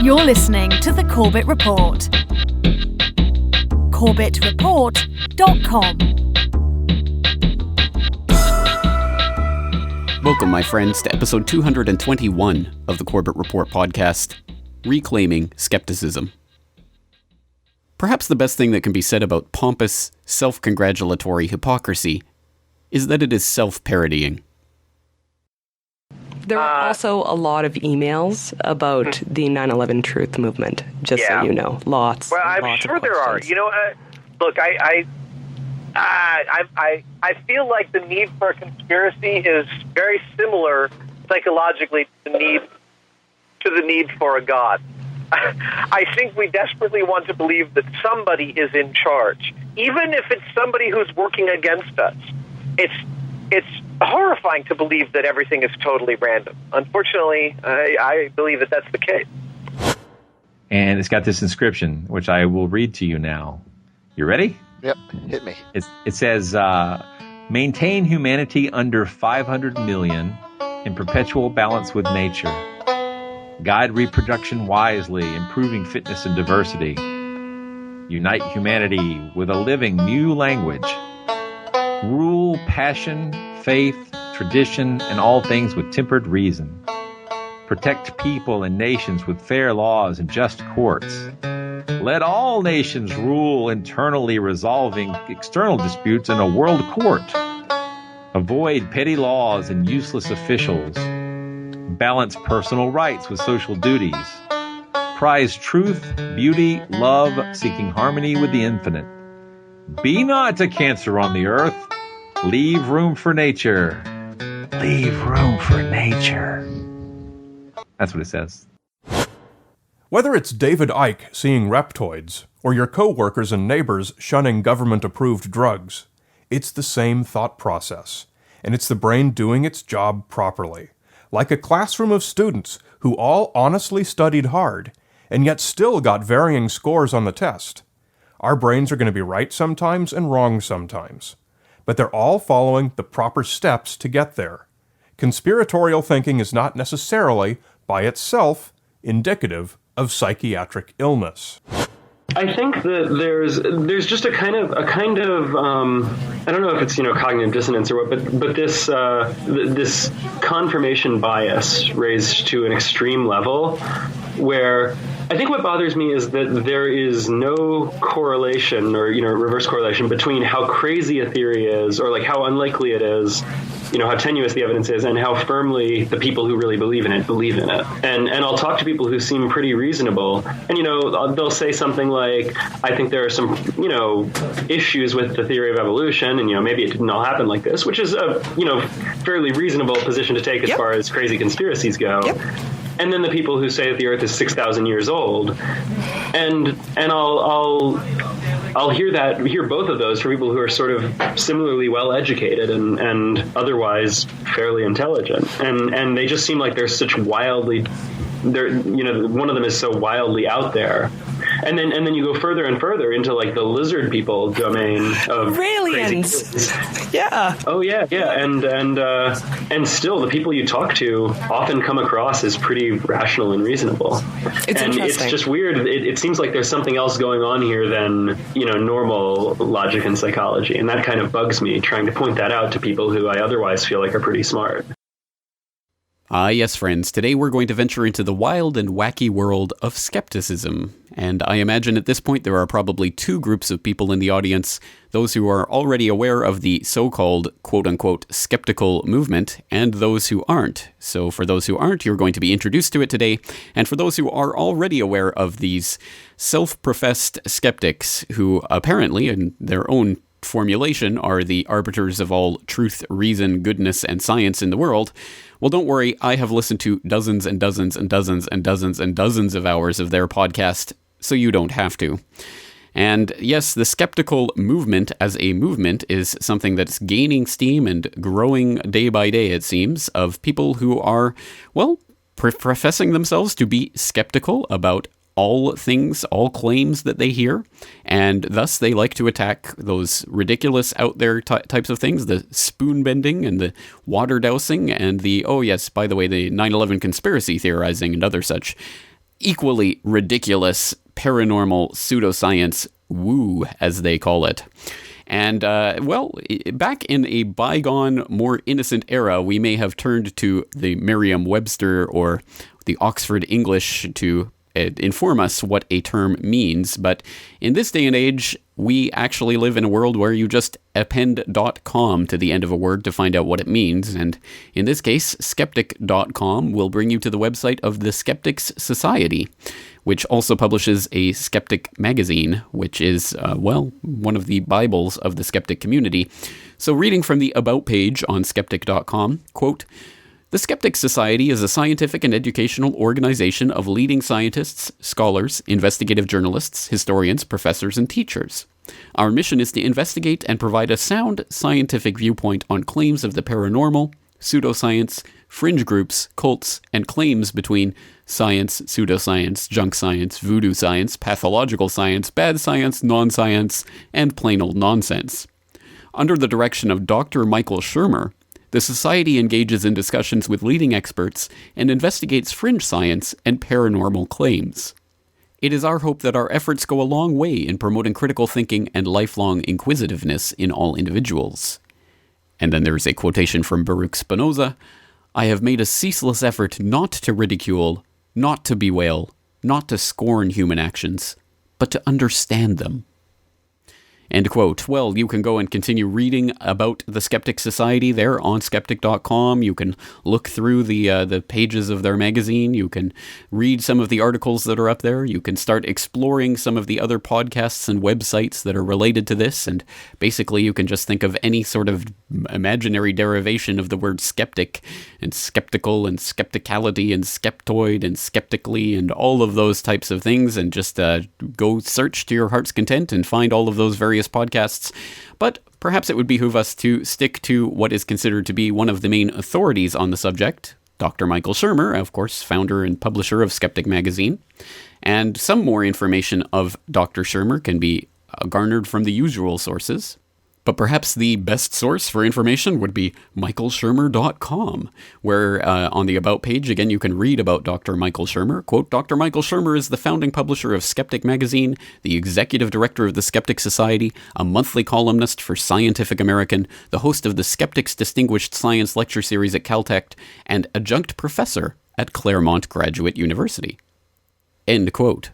You're listening to the Corbett Report. CorbettReport.com. Welcome, my friends, to episode 221 of the Corbett Report podcast, Reclaiming Skepticism. Perhaps the best thing that can be said about pompous, self-congratulatory hypocrisy is that it is self-parodying. There are also a lot of emails about the 9/11 truth movement, just so you know. Lots. Well, I'm sure there are. You know, look, I feel like the need for a conspiracy is very similar psychologically to the need for a God. I think we desperately want to believe that somebody is in charge, even if it's somebody who's working against us. It's horrifying to believe that everything is totally random. Unfortunately, I believe that that's the case. And it's got this inscription, which I will read to you now. You ready? Yep, hit me. It says, maintain humanity under 500 million in perpetual balance with nature. Guide reproduction wisely, improving fitness and diversity. Unite humanity with a living new language. Rule passion, faith, tradition, and all things with tempered reason. Protect people and nations with fair laws and just courts. Let all nations rule internally, resolving external disputes in a world court. Avoid petty laws and useless officials. Balance personal rights with social duties. Prize truth, beauty, love, seeking harmony with the infinite. Be not a cancer on the earth. Leave room for nature. Leave room for nature. That's what it says. Whether it's David Icke seeing reptoids, or your co-workers and neighbors shunning government-approved drugs, it's the same thought process, and it's the brain doing its job properly, like a classroom of students who all honestly studied hard, and yet still got varying scores on the test. Our brains are going to be right sometimes and wrong sometimes, but they're all following the proper steps to get there. Conspiratorial thinking is not necessarily, by itself, indicative of psychiatric illness. I think that there's just a kind of I don't know if it's cognitive dissonance or what, but this confirmation bias raised to an extreme level, where I think what bothers me is that there is no correlation or reverse correlation between how crazy a theory is, or like how unlikely it is, how tenuous the evidence is, and how firmly the people who really believe in it. And I'll talk to people who seem pretty reasonable, and they'll say something like, I think there are some issues with the theory of evolution, and maybe it didn't all happen like this, which is a fairly reasonable position to take as far as crazy conspiracies go. Yep. And then the people who say that the Earth is 6,000 years old, and I'll hear both of those from people who are sort of similarly well educated and otherwise fairly intelligent, and they just seem like they're such wildly. One of them is so wildly out there, and then you go further and further into like the lizard people domain of aliens. Yeah. Oh yeah, and still the people you talk to often come across as pretty rational and reasonable. It's interesting. It's just weird. It seems like there's something else going on here than normal logic and psychology, and that kind of bugs me. Trying to point that out to people who I otherwise feel like are pretty smart. Yes, friends, today we're going to venture into the wild and wacky world of skepticism. And I imagine at this point there are probably two groups of people in the audience, those who are already aware of the so-called, quote-unquote, skeptical movement, and those who aren't. So for those who aren't, you're going to be introduced to it today. And for those who are already aware of these self-professed skeptics, who apparently, in their own formulation, are the arbiters of all truth, reason, goodness, and science in the world, well, don't worry, I have listened to dozens and dozens and dozens and dozens and dozens of hours of their podcast, so you don't have to. And yes, the skeptical movement as a movement is something that's gaining steam and growing day by day, it seems, of people who are, well, professing themselves to be skeptical about all things, all claims that they hear, and thus they like to attack those ridiculous out there types of things, the spoon bending and the water dousing and the, oh yes, by the way, the 9/11 conspiracy theorizing and other such. equally ridiculous paranormal pseudoscience woo, as they call it. And, back in a bygone, more innocent era, we may have turned to the Merriam-Webster or the Oxford English to inform us what a term means. But in this day and age, we actually live in a world where you just append .com to the end of a word to find out what it means. And in this case, skeptic.com will bring you to the website of the Skeptics Society, which also publishes a Skeptic magazine, which is, one of the Bibles of the skeptic community. So reading from the About page on skeptic.com, quote, "The Skeptics Society is a scientific and educational organization of leading scientists, scholars, investigative journalists, historians, professors, and teachers. Our mission is to investigate and provide a sound scientific viewpoint on claims of the paranormal, pseudoscience, fringe groups, cults, and claims between science, pseudoscience, junk science, voodoo science, pathological science, bad science, non-science, and plain old nonsense. Under the direction of Dr. Michael Shermer, the Society engages in discussions with leading experts and investigates fringe science and paranormal claims. It is our hope that our efforts go a long way in promoting critical thinking and lifelong inquisitiveness in all individuals." And then there's a quotation from Baruch Spinoza, "I have made a ceaseless effort not to ridicule, not to bewail, not to scorn human actions, but to understand them." End quote. Well, you can go and continue reading about the Skeptic Society there on skeptic.com. You can look through the pages of their magazine. You can read some of the articles that are up there. You can start exploring some of the other podcasts and websites that are related to this. And basically, you can just think of any sort of imaginary derivation of the word skeptic and skeptical and skepticality and skeptoid and skeptically and all of those types of things, and just go search to your heart's content and find all of those various podcasts. But perhaps it would behoove us to stick to what is considered to be one of the main authorities on the subject, Dr. Michael Shermer, of course, founder and publisher of Skeptic magazine. And some more information of Dr. Shermer can be garnered from the usual sources. But perhaps the best source for information would be michaelshermer.com, where on the About page, again, you can read about Dr. Michael Shermer. Quote, "Dr. Michael Shermer is the founding publisher of Skeptic magazine, the executive director of the Skeptic Society, a monthly columnist for Scientific American, the host of the Skeptics Distinguished Science Lecture Series at Caltech, and adjunct professor at Claremont Graduate University." End quote.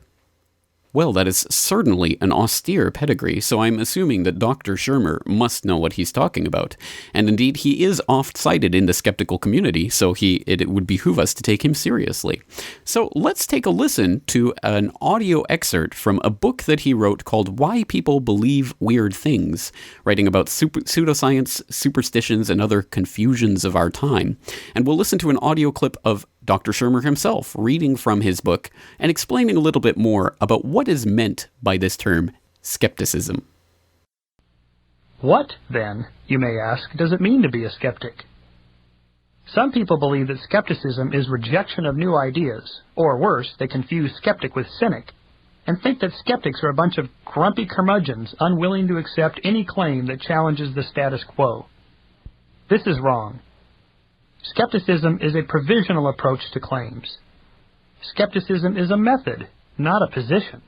Well, that is certainly an austere pedigree, so I'm assuming that Dr. Shermer must know what he's talking about. And indeed, he is oft-cited in the skeptical community, so it would behoove us to take him seriously. So let's take a listen to an audio excerpt from a book that he wrote called Why People Believe Weird Things, writing about pseudoscience, superstitions, and other confusions of our time. And we'll listen to an audio clip of Dr. Shermer himself reading from his book and explaining a little bit more about what is meant by this term, skepticism. What, then, you may ask, does it mean to be a skeptic? Some people believe that skepticism is rejection of new ideas, or worse, they confuse skeptic with cynic, and think that skeptics are a bunch of grumpy curmudgeons unwilling to accept any claim that challenges the status quo. This is wrong. Skepticism is a provisional approach to claims. Skepticism is a method, not a position.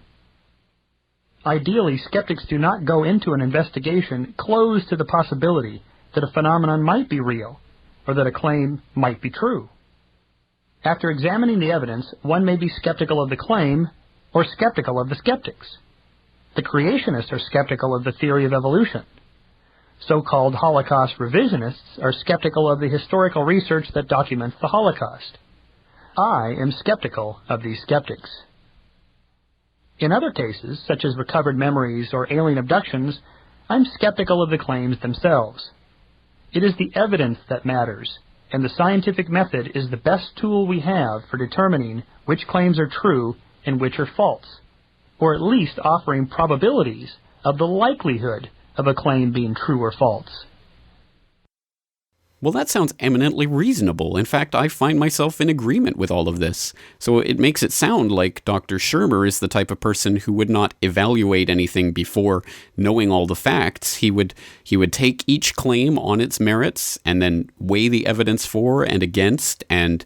Ideally, skeptics do not go into an investigation closed to the possibility that a phenomenon might be real, or that a claim might be true. After examining the evidence, one may be skeptical of the claim, or skeptical of the skeptics. The creationists are skeptical of the theory of evolution. So-called Holocaust revisionists are skeptical of the historical research that documents the Holocaust. I am skeptical of these skeptics. In other cases, such as recovered memories or alien abductions, I'm skeptical of the claims themselves. It is the evidence that matters, and the scientific method is the best tool we have for determining which claims are true and which are false, or at least offering probabilities of the likelihood of a claim being true or false. Well, that sounds eminently reasonable. In fact, I find myself in agreement with all of this. So it makes it sound like Dr. Shermer is the type of person who would not evaluate anything before knowing all the facts. He would take each claim on its merits and then weigh the evidence for and against and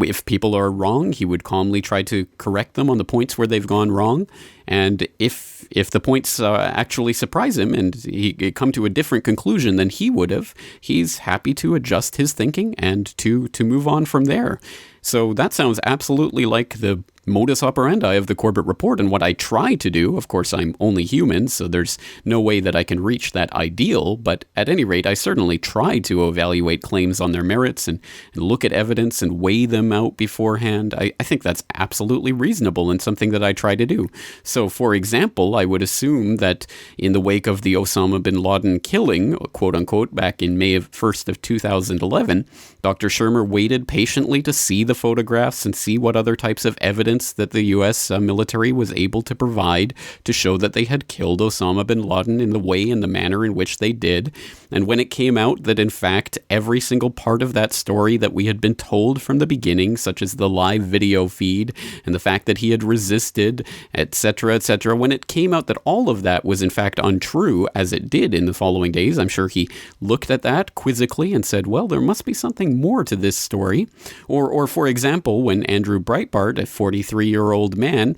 if people are wrong, he would calmly try to correct them on the points where they've gone wrong. And if the points actually surprise him and he come to a different conclusion than he would have, he's happy to adjust his thinking and to move on from there. So that sounds absolutely like the modus operandi of the Corbett Report, and what I try to do. Of course, I'm only human, so there's no way that I can reach that ideal, but at any rate, I certainly try to evaluate claims on their merits and look at evidence and weigh them out beforehand. I think that's absolutely reasonable and something that I try to do. So, for example, I would assume that in the wake of the Osama bin Laden killing, quote-unquote, back in May 1st of 2011, Dr. Shermer waited patiently to see the photographs and see what other types of evidence that the U.S. Military was able to provide to show that they had killed Osama bin Laden in the way and the manner in which they did. And when it came out that, in fact, every single part of that story that we had been told from the beginning, such as the live video feed and the fact that he had resisted, etc., when it came out that all of that was, in fact, untrue, as it did in the following days, I'm sure he looked at that quizzically and said, well, there must be something more to this story. Or for example, when Andrew Breitbart, a 43-year-old man,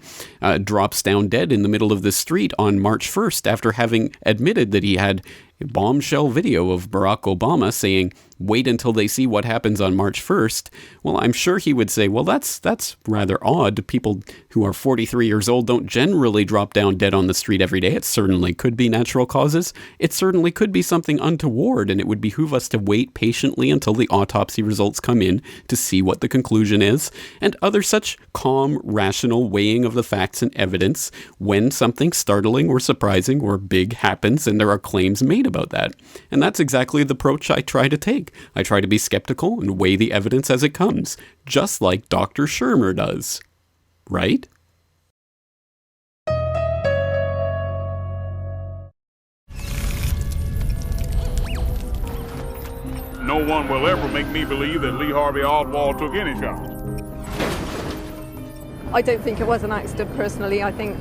drops down dead in the middle of the street on March 1st after having admitted that he had a bombshell video of Barack Obama saying, wait until they see what happens on March 1st. Well, I'm sure he would say, well, that's rather odd. People who are 43 years old don't generally drop down dead on the street every day. It certainly could be natural causes. It certainly could be something untoward, and it would behoove us to wait patiently until the autopsy results come in to see what the conclusion is, and other such calm, rational weighing of the facts and evidence when something startling or surprising or big happens and there are claims made about that. And that's exactly the approach I try to take. I try to be skeptical and weigh the evidence as it comes, just like Dr. Shermer does. Right? No one will ever make me believe that Lee Harvey Oswald took any shots. I don't think it was an accident personally. I think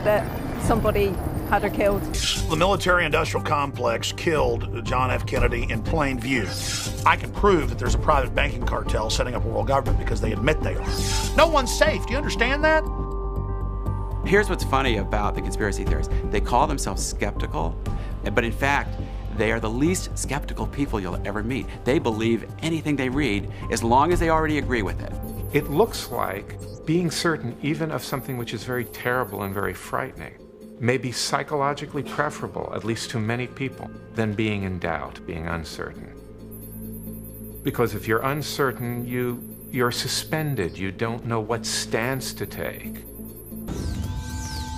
that somebody had her killed. The military-industrial complex killed John F. Kennedy in plain view. I can prove that there's a private banking cartel setting up a world government because they admit they are. No one's safe. Do you understand that? Here's what's funny about the conspiracy theorists. They call themselves skeptical, but in fact, they are the least skeptical people you'll ever meet. They believe anything they read as long as they already agree with it. It looks like being certain even of something which is very terrible and very frightening may be psychologically preferable, at least to many people, than being in doubt, being uncertain. Because if you're uncertain, you're suspended. You don't know what stance to take.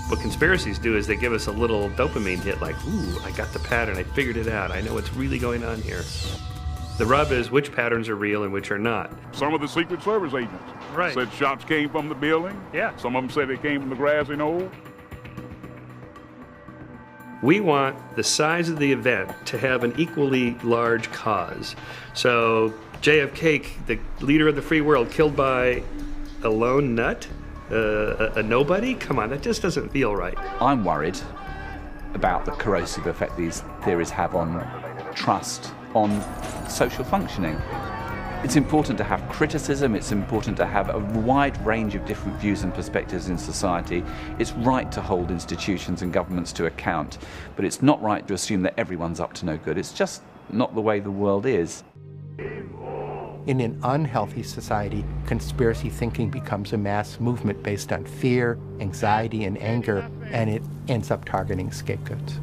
What conspiracies do is they give us a little dopamine hit, like, ooh, I got the pattern, I figured it out, I know what's really going on here. The rub is which patterns are real and which are not. Some of the Secret Service agents said shots came from the building. Yeah. Some of them said they came from the grassy knoll. We want the size of the event to have an equally large cause. So JFK, the leader of the free world, killed by a lone nut? A nobody? Come on, that just doesn't feel right. I'm worried about the corrosive effect these theories have on trust, on social functioning. It's important to have criticism, it's important to have a wide range of different views and perspectives in society. It's right to hold institutions and governments to account, but it's not right to assume that everyone's up to no good. It's just not the way the world is. In an unhealthy society, conspiracy thinking becomes a mass movement based on fear, anxiety, and anger, and it ends up targeting scapegoats.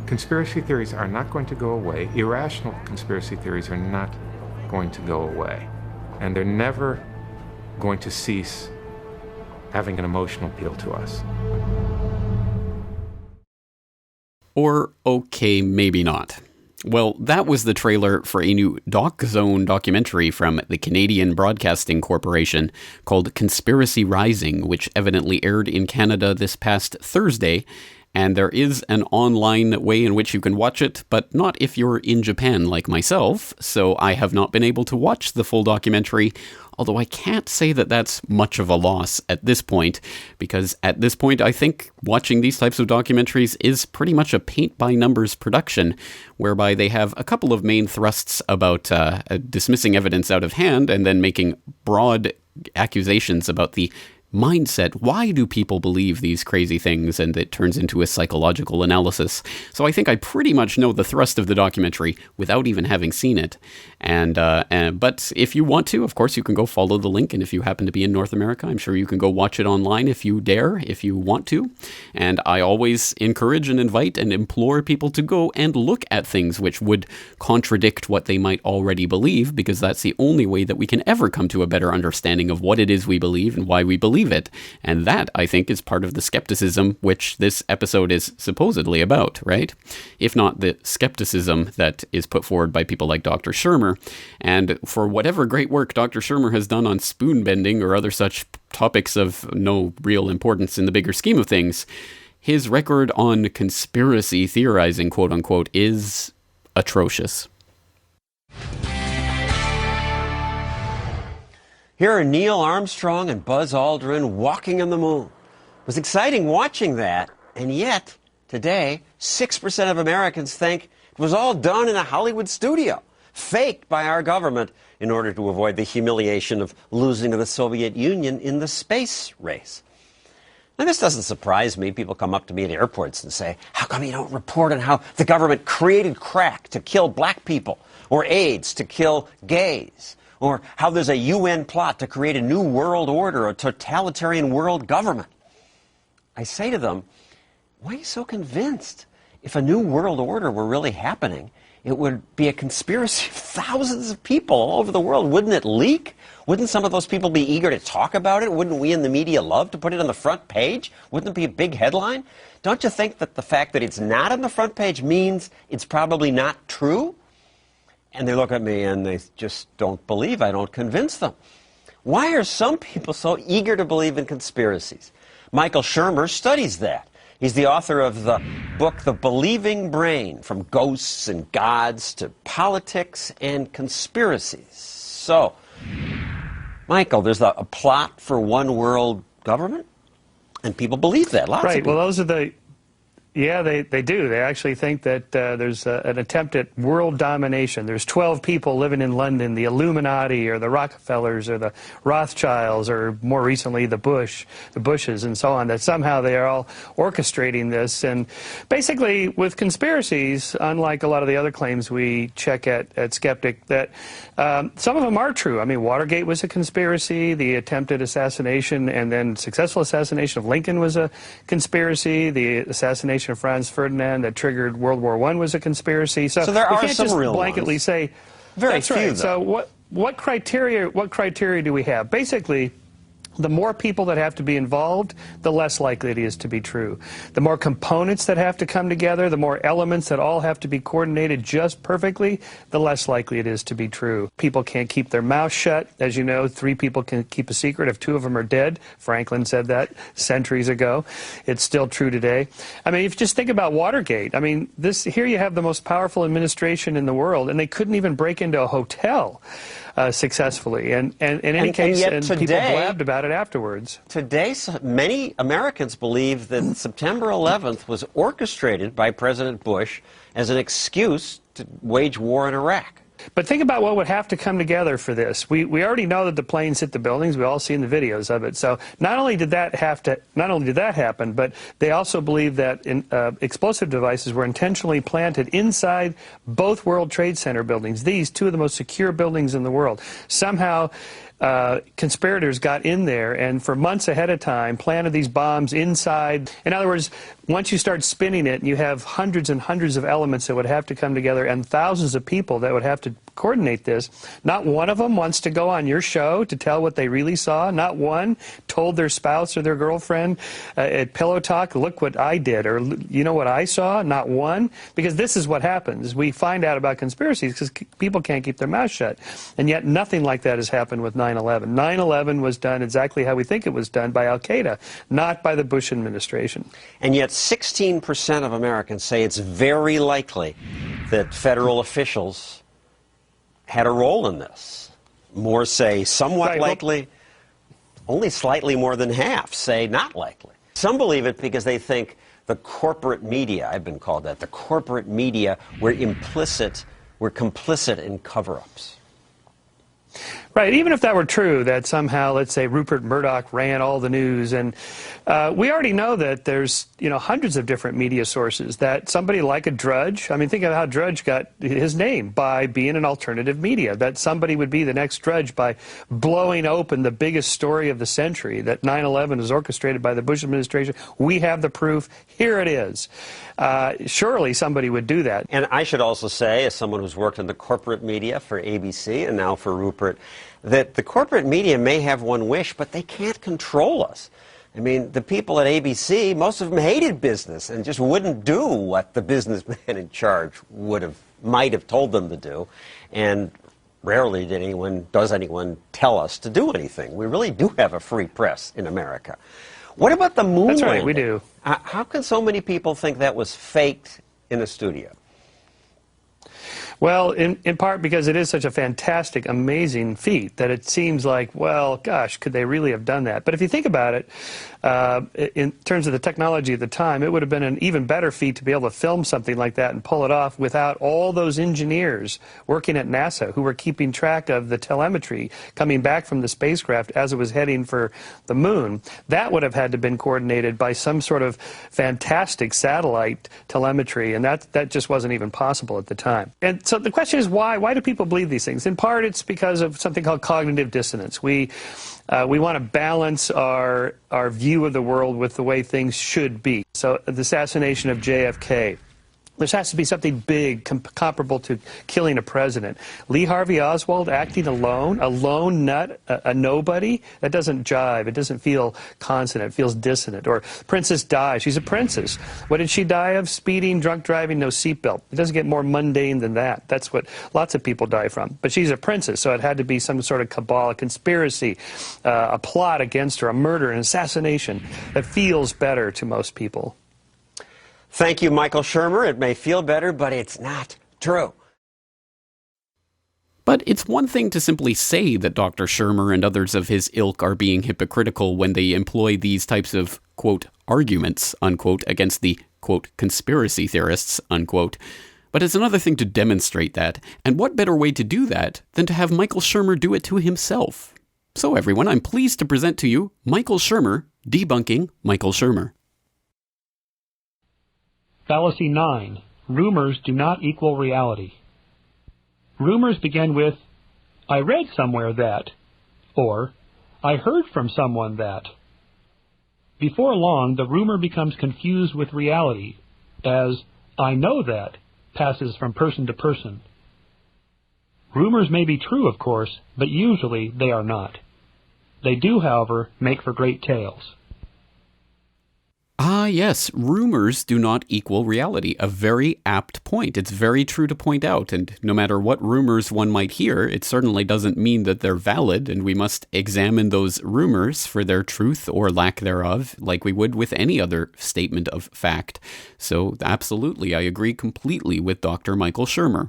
Conspiracy theories are not going to go away. Irrational conspiracy theories are not going to go away. And they're never going to cease having an emotional appeal to us. Or, okay, maybe not. Well, that was the trailer for a new Doc Zone documentary from the Canadian Broadcasting Corporation called Conspiracy Rising, which evidently aired in Canada this past Thursday. And there is an online way in which you can watch it, but not if you're in Japan like myself, so I have not been able to watch the full documentary, although I can't say that that's much of a loss at this point, because at this point I think watching these types of documentaries is pretty much a paint-by-numbers production, whereby they have a couple of main thrusts about dismissing evidence out of hand and then making broad accusations about the mindset. Why do people believe these crazy things? And it turns into a psychological analysis. So I think I pretty much know the thrust of the documentary without even having seen it. But if you want to, of course, you can go follow the link. And if you happen to be in North America, I'm sure you can go watch it online if you dare, if you want to. And I always encourage and invite and implore people to go and look at things which would contradict what they might already believe, because that's the only way that we can ever come to a better understanding of what it is we believe and why we believe it. And that, I think, is part of the skepticism which this episode is supposedly about, right? If not the skepticism that is put forward by people like Dr. Shermer. And for whatever great work Dr. Shermer has done on spoon bending or other such topics of no real importance in the bigger scheme of things, his record on conspiracy theorizing, quote unquote, is atrocious. Here are Neil Armstrong and Buzz Aldrin walking on the moon. It was exciting watching that, and yet, today, 6% of Americans think it was all done in a Hollywood studio, faked by our government in order to avoid the humiliation of losing to the Soviet Union in the space race. Now, this doesn't surprise me. People come up to me at airports and say, how come you don't report on how the government created crack to kill black people, or AIDS to kill gays? Or how there's a UN plot to create a new world order, a totalitarian world government. I say to them, why are you so convinced? If a new world order were really happening, it would be a conspiracy of thousands of people all over the world. Wouldn't it leak? Wouldn't some of those people be eager to talk about it? Wouldn't we in the media love to put it on the front page? Wouldn't it be a big headline? Don't you think that the fact that it's not on the front page means it's probably not true? And they look at me and they just don't believe. I don't convince them. Why are some people so eager to believe in conspiracies? Michael Shermer studies that. He's the author of the book, The Believing Brain, From Ghosts and Gods to Politics and Conspiracies. So, Michael, there's a plot for one world government? And people believe that. Lots of people. Well, those are the... Yeah, they do. They actually think that there's an attempt at world domination. There's 12 people living in London, the Illuminati or the Rockefellers or the Rothschilds or more recently the Bushes and so on, that somehow they are all orchestrating this. And basically with conspiracies, unlike a lot of the other claims we check at Skeptic, that some of them are true. I mean, Watergate was a conspiracy. The attempted assassination and then successful assassination of Lincoln was a conspiracy. The assassination of Franz Ferdinand that triggered World War I was a conspiracy. So there are we can't some just real blanketly ones. say Very that's few, right. though. So what criteria do we have? Basically, the more people that have to be involved, the less likely it is to be true. The more components that have to come together, the more elements that all have to be coordinated just perfectly, the less likely it is to be true. People can't keep their mouth shut. As you know, 3 people can keep a secret if 2 of them are dead. Franklin said that centuries ago. It's still true today. I mean, if you just think about Watergate, I mean, here you have the most powerful administration in the world, and they couldn't even break into a hotel successfully. And in any case, people blabbed about it afterwards. Today, many Americans believe that September 11th was orchestrated by President Bush as an excuse to wage war in Iraq. But think about what would have to come together for this. We already know that the planes hit the buildings. We all seen the videos of it. So not only did that happen, but they also believe that explosive devices were intentionally planted inside both World Trade Center buildings. These 2 of the most secure buildings in the world. Somehow conspirators got in there and for months ahead of time planted these bombs inside. In other words, once you start spinning it, you have hundreds and hundreds of elements that would have to come together and thousands of people that would have to coordinate this. Not one of them wants to go on your show to tell what they really saw. Not one told their spouse or their girlfriend at Pillow Talk, look what I did, or you know what I saw. Not one. Because this is what happens. We find out about conspiracies because people can't keep their mouth shut. And yet nothing like that has happened with 9/11. 9/11. 9/11 was done exactly how we think it was done, by al-Qaeda, not by the Bush administration. And yet 16% of Americans say it's very likely that federal officials had a role in this. More say somewhat likely. Only slightly more than half say not likely. Some believe it because they think the corporate media, I've been called that, the corporate media were complicit in cover-ups. Right, even if that were true, that somehow, let's say, Rupert Murdoch ran all the news, and we already know that there's, hundreds of different media sources, that somebody like a Drudge, I mean, think of how Drudge got his name, by being an alternative media, that somebody would be the next Drudge by blowing open the biggest story of the century, that 9/11 was orchestrated by the Bush administration. We have the proof. Here it is. Surely somebody would do that. And I should also say, as someone who's worked in the corporate media for ABC and now for Rupert, that the corporate media may have one wish, but they can't control us. I mean, the people at ABC, most of them hated business and just wouldn't do what the businessman in charge might have told them to do. And rarely does anyone tell us to do anything. We really do have a free press in America. What about the moon landing? That's right, we do. How can so many people think that was faked in a studio? Well, in part because it is such a fantastic, amazing feat that it seems like, well, gosh, could they really have done that? But if you think about it, in terms of the technology at the time, it would have been an even better feat to be able to film something like that and pull it off without all those engineers working at NASA who were keeping track of the telemetry coming back from the spacecraft as it was heading for the moon. That would have had to have been coordinated by some sort of fantastic satellite telemetry, and that just wasn't even possible at the time. And so the question is why? Why do people believe these things? In part, it's because of something called cognitive dissonance. We want to balance our view of the world with the way things should be. So the assassination of JFK. There has to be something big, comparable to killing a president. Lee Harvey Oswald acting alone, a lone nut, a nobody, that doesn't jive. It doesn't feel consonant. It feels dissonant. Or Princess Di. She's a princess. What did she die of? Speeding, drunk driving, no seatbelt. It doesn't get more mundane than that. That's what lots of people die from. But she's a princess, so it had to be some sort of cabal, a conspiracy, a plot against her, a murder, an assassination that feels better to most people. Thank you, Michael Shermer. It may feel better, but it's not true. But it's one thing to simply say that Dr. Shermer and others of his ilk are being hypocritical when they employ these types of, quote, arguments, unquote, against the, quote, conspiracy theorists, unquote. But it's another thing to demonstrate that, and what better way to do that than to have Michael Shermer do it to himself? So everyone, I'm pleased to present to you Michael Shermer, debunking Michael Shermer. Fallacy 9. Rumors do not equal reality. Rumors begin with, I read somewhere that, or I heard from someone that. Before long, the rumor becomes confused with reality, as I know that passes from person to person. Rumors may be true, of course, but usually they are not. They do, however, make for great tales. Ah, yes, rumors do not equal reality. A very apt point. It's very true to point out, and no matter what rumors one might hear, it certainly doesn't mean that they're valid, and we must examine those rumors for their truth or lack thereof, like we would with any other statement of fact. So, absolutely, I agree completely with Dr. Michael Shermer.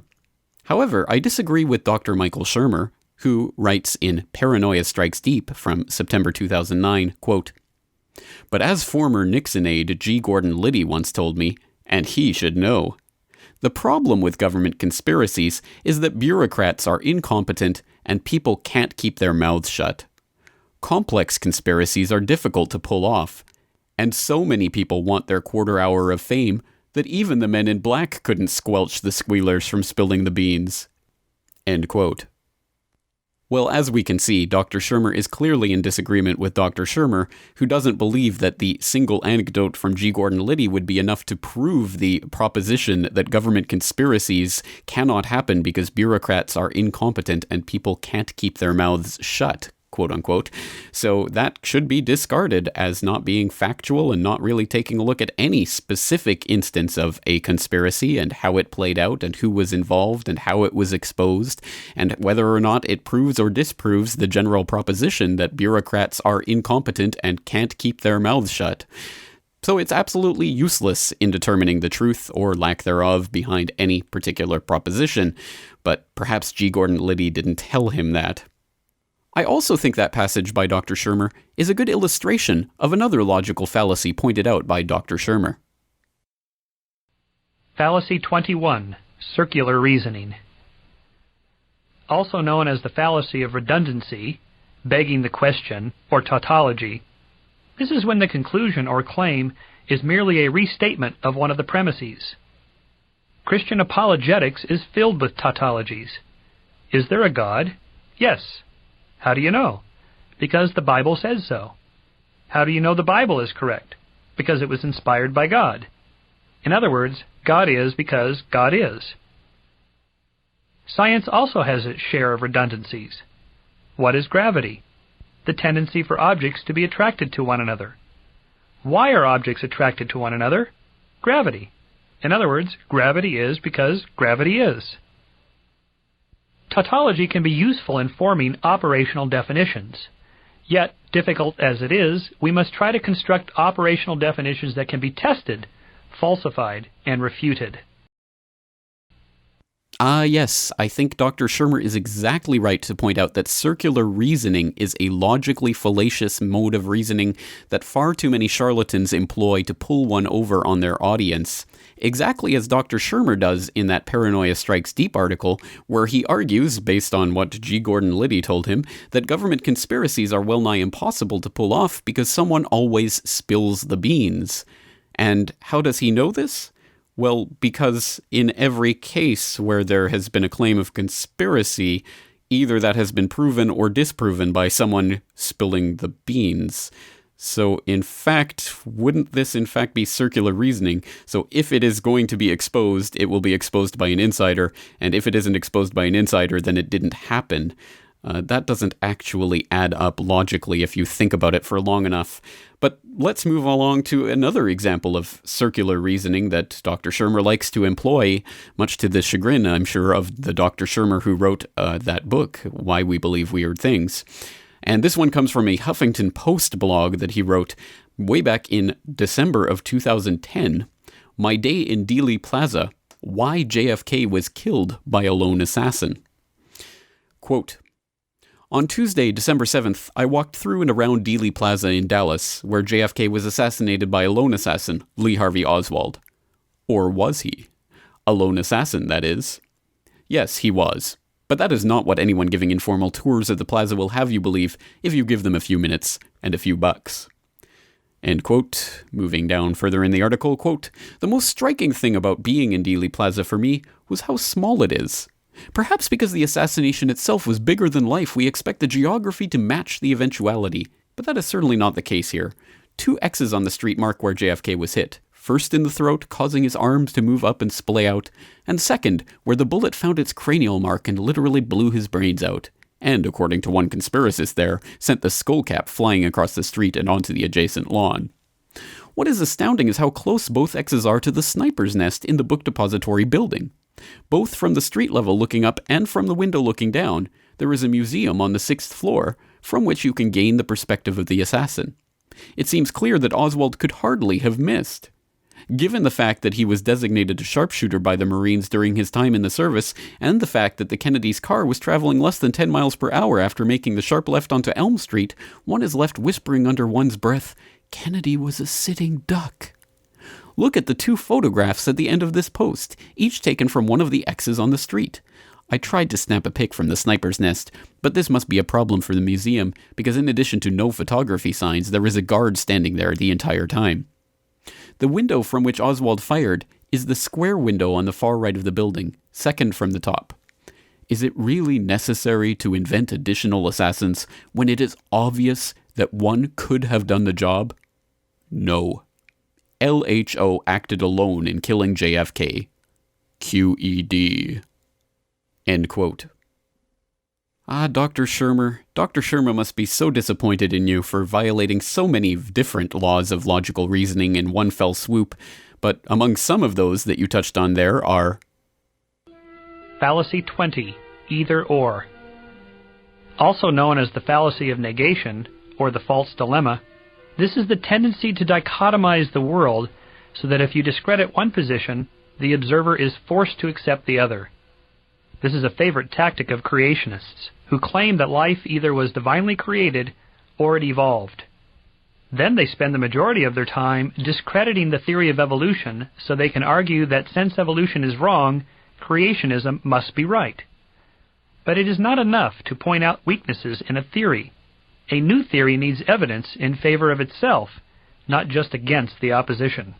However, I disagree with Dr. Michael Shermer, who writes in Paranoia Strikes Deep from September 2009, quote, but as former Nixon aide G. Gordon Liddy once told me, and he should know, the problem with government conspiracies is that bureaucrats are incompetent and people can't keep their mouths shut. Complex conspiracies are difficult to pull off, and so many people want their quarter hour of fame that even the men in black couldn't squelch the squealers from spilling the beans. End quote. Well, as we can see, Dr. Shermer is clearly in disagreement with Dr. Shermer, who doesn't believe that the single anecdote from G. Gordon Liddy would be enough to prove the proposition that government conspiracies cannot happen because bureaucrats are incompetent and people can't keep their mouths shut, quote-unquote. So that should be discarded as not being factual and not really taking a look at any specific instance of a conspiracy and how it played out and who was involved and how it was exposed and whether or not it proves or disproves the general proposition that bureaucrats are incompetent and can't keep their mouths shut. So it's absolutely useless in determining the truth or lack thereof behind any particular proposition, but perhaps G. Gordon Liddy didn't tell him that. I also think that passage by Dr. Shermer is a good illustration of another logical fallacy pointed out by Dr. Shermer. Fallacy 21, circular reasoning. Also known as the fallacy of redundancy, begging the question, or tautology. This is when the conclusion or claim is merely a restatement of one of the premises. Christian apologetics is filled with tautologies. Is there a God? Yes. How do you know? Because the Bible says so. How do you know the Bible is correct? Because it was inspired by God. In other words, God is because God is. Science also has its share of redundancies. What is gravity? The tendency for objects to be attracted to one another. Why are objects attracted to one another? Gravity. In other words, gravity is because gravity is. Tautology can be useful in forming operational definitions. Yet, difficult as it is, we must try to construct operational definitions that can be tested, falsified, and refuted. Yes, I think Dr. Shermer is exactly right to point out that circular reasoning is a logically fallacious mode of reasoning that far too many charlatans employ to pull one over on their audience. Exactly as Dr. Shermer does in that Paranoia Strikes Deep article, where he argues, based on what G. Gordon Liddy told him, that government conspiracies are well nigh impossible to pull off because someone always spills the beans. And how does he know this? Well, because in every case where there has been a claim of conspiracy, either that has been proven or disproven by someone spilling the beans. So, in fact, wouldn't this in fact be circular reasoning? So if it is going to be exposed, it will be exposed by an insider, and if it isn't exposed by an insider, then it didn't happen. That doesn't actually add up logically if you think about it for long enough. But let's move along to another example of circular reasoning that Dr. Shermer likes to employ, much to the chagrin, I'm sure, of the Dr. Shermer who wrote that book, Why We Believe Weird Things. And this one comes from a Huffington Post blog that he wrote way back in December of 2010, My Day in Dealey Plaza, Why JFK Was Killed by a Lone Assassin. Quote, on Tuesday, December 7th, I walked through and around Dealey Plaza in Dallas, where JFK was assassinated by a lone assassin, Lee Harvey Oswald. Or was he? A lone assassin, that is. Yes, he was. But that is not what anyone giving informal tours of the plaza will have you believe if you give them a few minutes and a few bucks. End quote. Moving down further in the article, quote, the most striking thing about being in Dealey Plaza for me was how small it is. Perhaps because the assassination itself was bigger than life, we expect the geography to match the eventuality, but that is certainly not the case here. 2 X's on the street mark where JFK was hit. First in the throat, causing his arms to move up and splay out, and second, where the bullet found its cranial mark and literally blew his brains out. And, according to one conspiracist there, sent the skull cap flying across the street and onto the adjacent lawn. What is astounding is how close both X's are to the sniper's nest in the book depository building. Both from the street level looking up and from the window looking down, there is a museum on the 6th floor from which you can gain the perspective of the assassin. It seems clear that Oswald could hardly have missed. Given the fact that he was designated a sharpshooter by the Marines during his time in the service, and the fact that the Kennedy's car was traveling less than 10 miles per hour after making the sharp left onto Elm Street, one is left whispering under one's breath, Kennedy was a sitting duck. Look at the 2 photographs at the end of this post, each taken from one of the X's on the street. I tried to snap a pic from the sniper's nest, but this must be a problem for the museum, because in addition to no photography signs, there is a guard standing there the entire time. The window from which Oswald fired is the square window on the far right of the building, second from the top. Is it really necessary to invent additional assassins when it is obvious that one could have done the job? No. LHO acted alone in killing JFK. QED. End quote. Dr. Shermer. Dr. Shermer must be so disappointed in you for violating so many different laws of logical reasoning in one fell swoop. But among some of those that you touched on there are... Fallacy 20, either or. Also known as the fallacy of negation, or the false dilemma, this is the tendency to dichotomize the world so that if you discredit one position, the observer is forced to accept the other. This is a favorite tactic of creationists, who claim that life either was divinely created or it evolved. Then they spend the majority of their time discrediting the theory of evolution so they can argue that since evolution is wrong, creationism must be right. But it is not enough to point out weaknesses in a theory. A new theory needs evidence in favor of itself, not just against the opposition.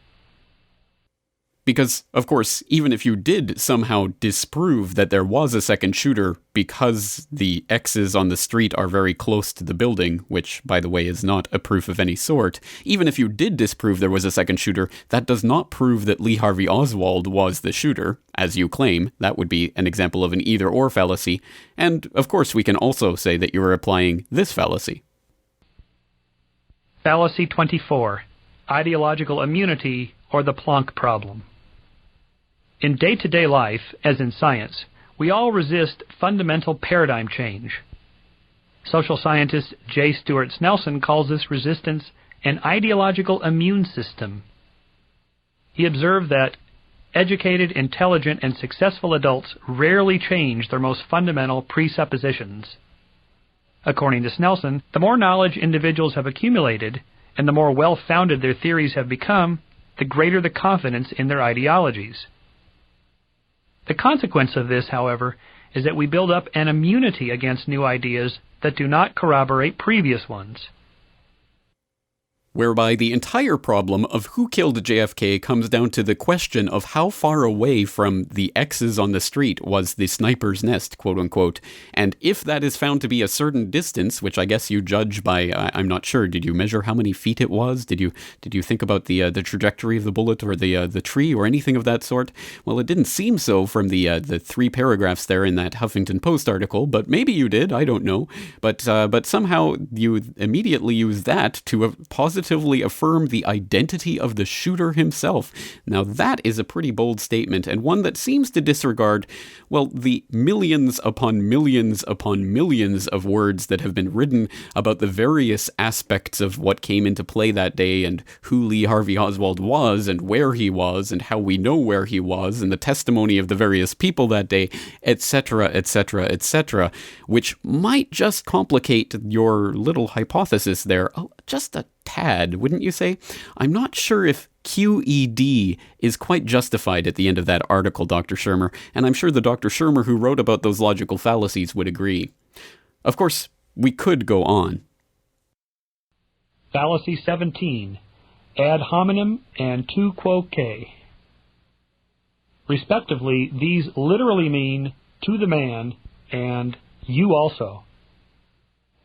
Because, of course, even if you did somehow disprove that there was a second shooter because the X's on the street are very close to the building, which, by the way, is not a proof of any sort, even if you did disprove there was a second shooter, that does not prove that Lee Harvey Oswald was the shooter, as you claim. That would be an example of an either-or fallacy. And, of course, we can also say that you are applying this fallacy. Fallacy 24, ideological immunity or the Planck problem. In day-to-day life, as in science, we all resist fundamental paradigm change. Social scientist J. Stuart Snelson calls this resistance an ideological immune system. He observed that educated, intelligent, and successful adults rarely change their most fundamental presuppositions. According to Snelson, the more knowledge individuals have accumulated, and the more well-founded their theories have become, the greater the confidence in their ideologies. The consequence of this, however, is that we build up an immunity against new ideas that do not corroborate previous ones. Whereby the entire problem of who killed JFK comes down to the question of how far away from the X's on the street was the sniper's nest, quote-unquote, and if that is found to be a certain distance, which I guess you judge by, I'm not sure, did you measure how many feet it was? Did you think about the trajectory of the bullet or the tree or anything of that sort? Well, it didn't seem so from the 3 paragraphs there in that Huffington Post article, but maybe you did, I don't know. But somehow you immediately use that to positively affirm the identity of the shooter himself. Now that is a pretty bold statement, and one that seems to disregard, well, the millions upon millions upon millions of words that have been written about the various aspects of what came into play that day, and who Lee Harvey Oswald was, and where he was, and how we know where he was, and the testimony of the various people that day, etc., etc., etc., which might just complicate your little hypothesis there just a tad, wouldn't you say? I'm not sure if QED is quite justified at the end of that article, Dr. Shermer, and I'm sure the Dr. Shermer who wrote about those logical fallacies would agree. Of course, we could go on. Fallacy 17, ad hominem and tu quoque. Respectively, these literally mean to the man and you also.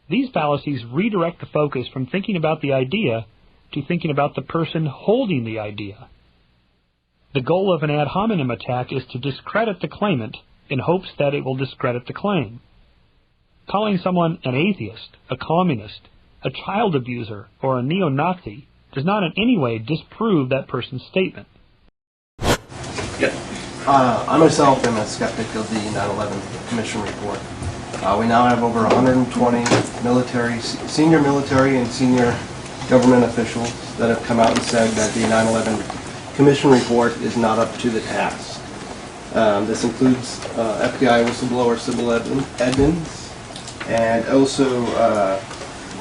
These fallacies redirect the focus from thinking about the idea to thinking about the person holding the idea. The goal of an ad hominem attack is to discredit the claimant in hopes that it will discredit the claim. Calling someone an atheist, a communist, a child abuser, or a neo-Nazi does not in any way disprove that person's statement. I myself am a skeptic of the 9/11 Commission report. We now have over 120 senior military and senior government officials that have come out and said that the 9/11 Commission report is not up to the task. This includes FBI whistleblower Sybil Edmonds and also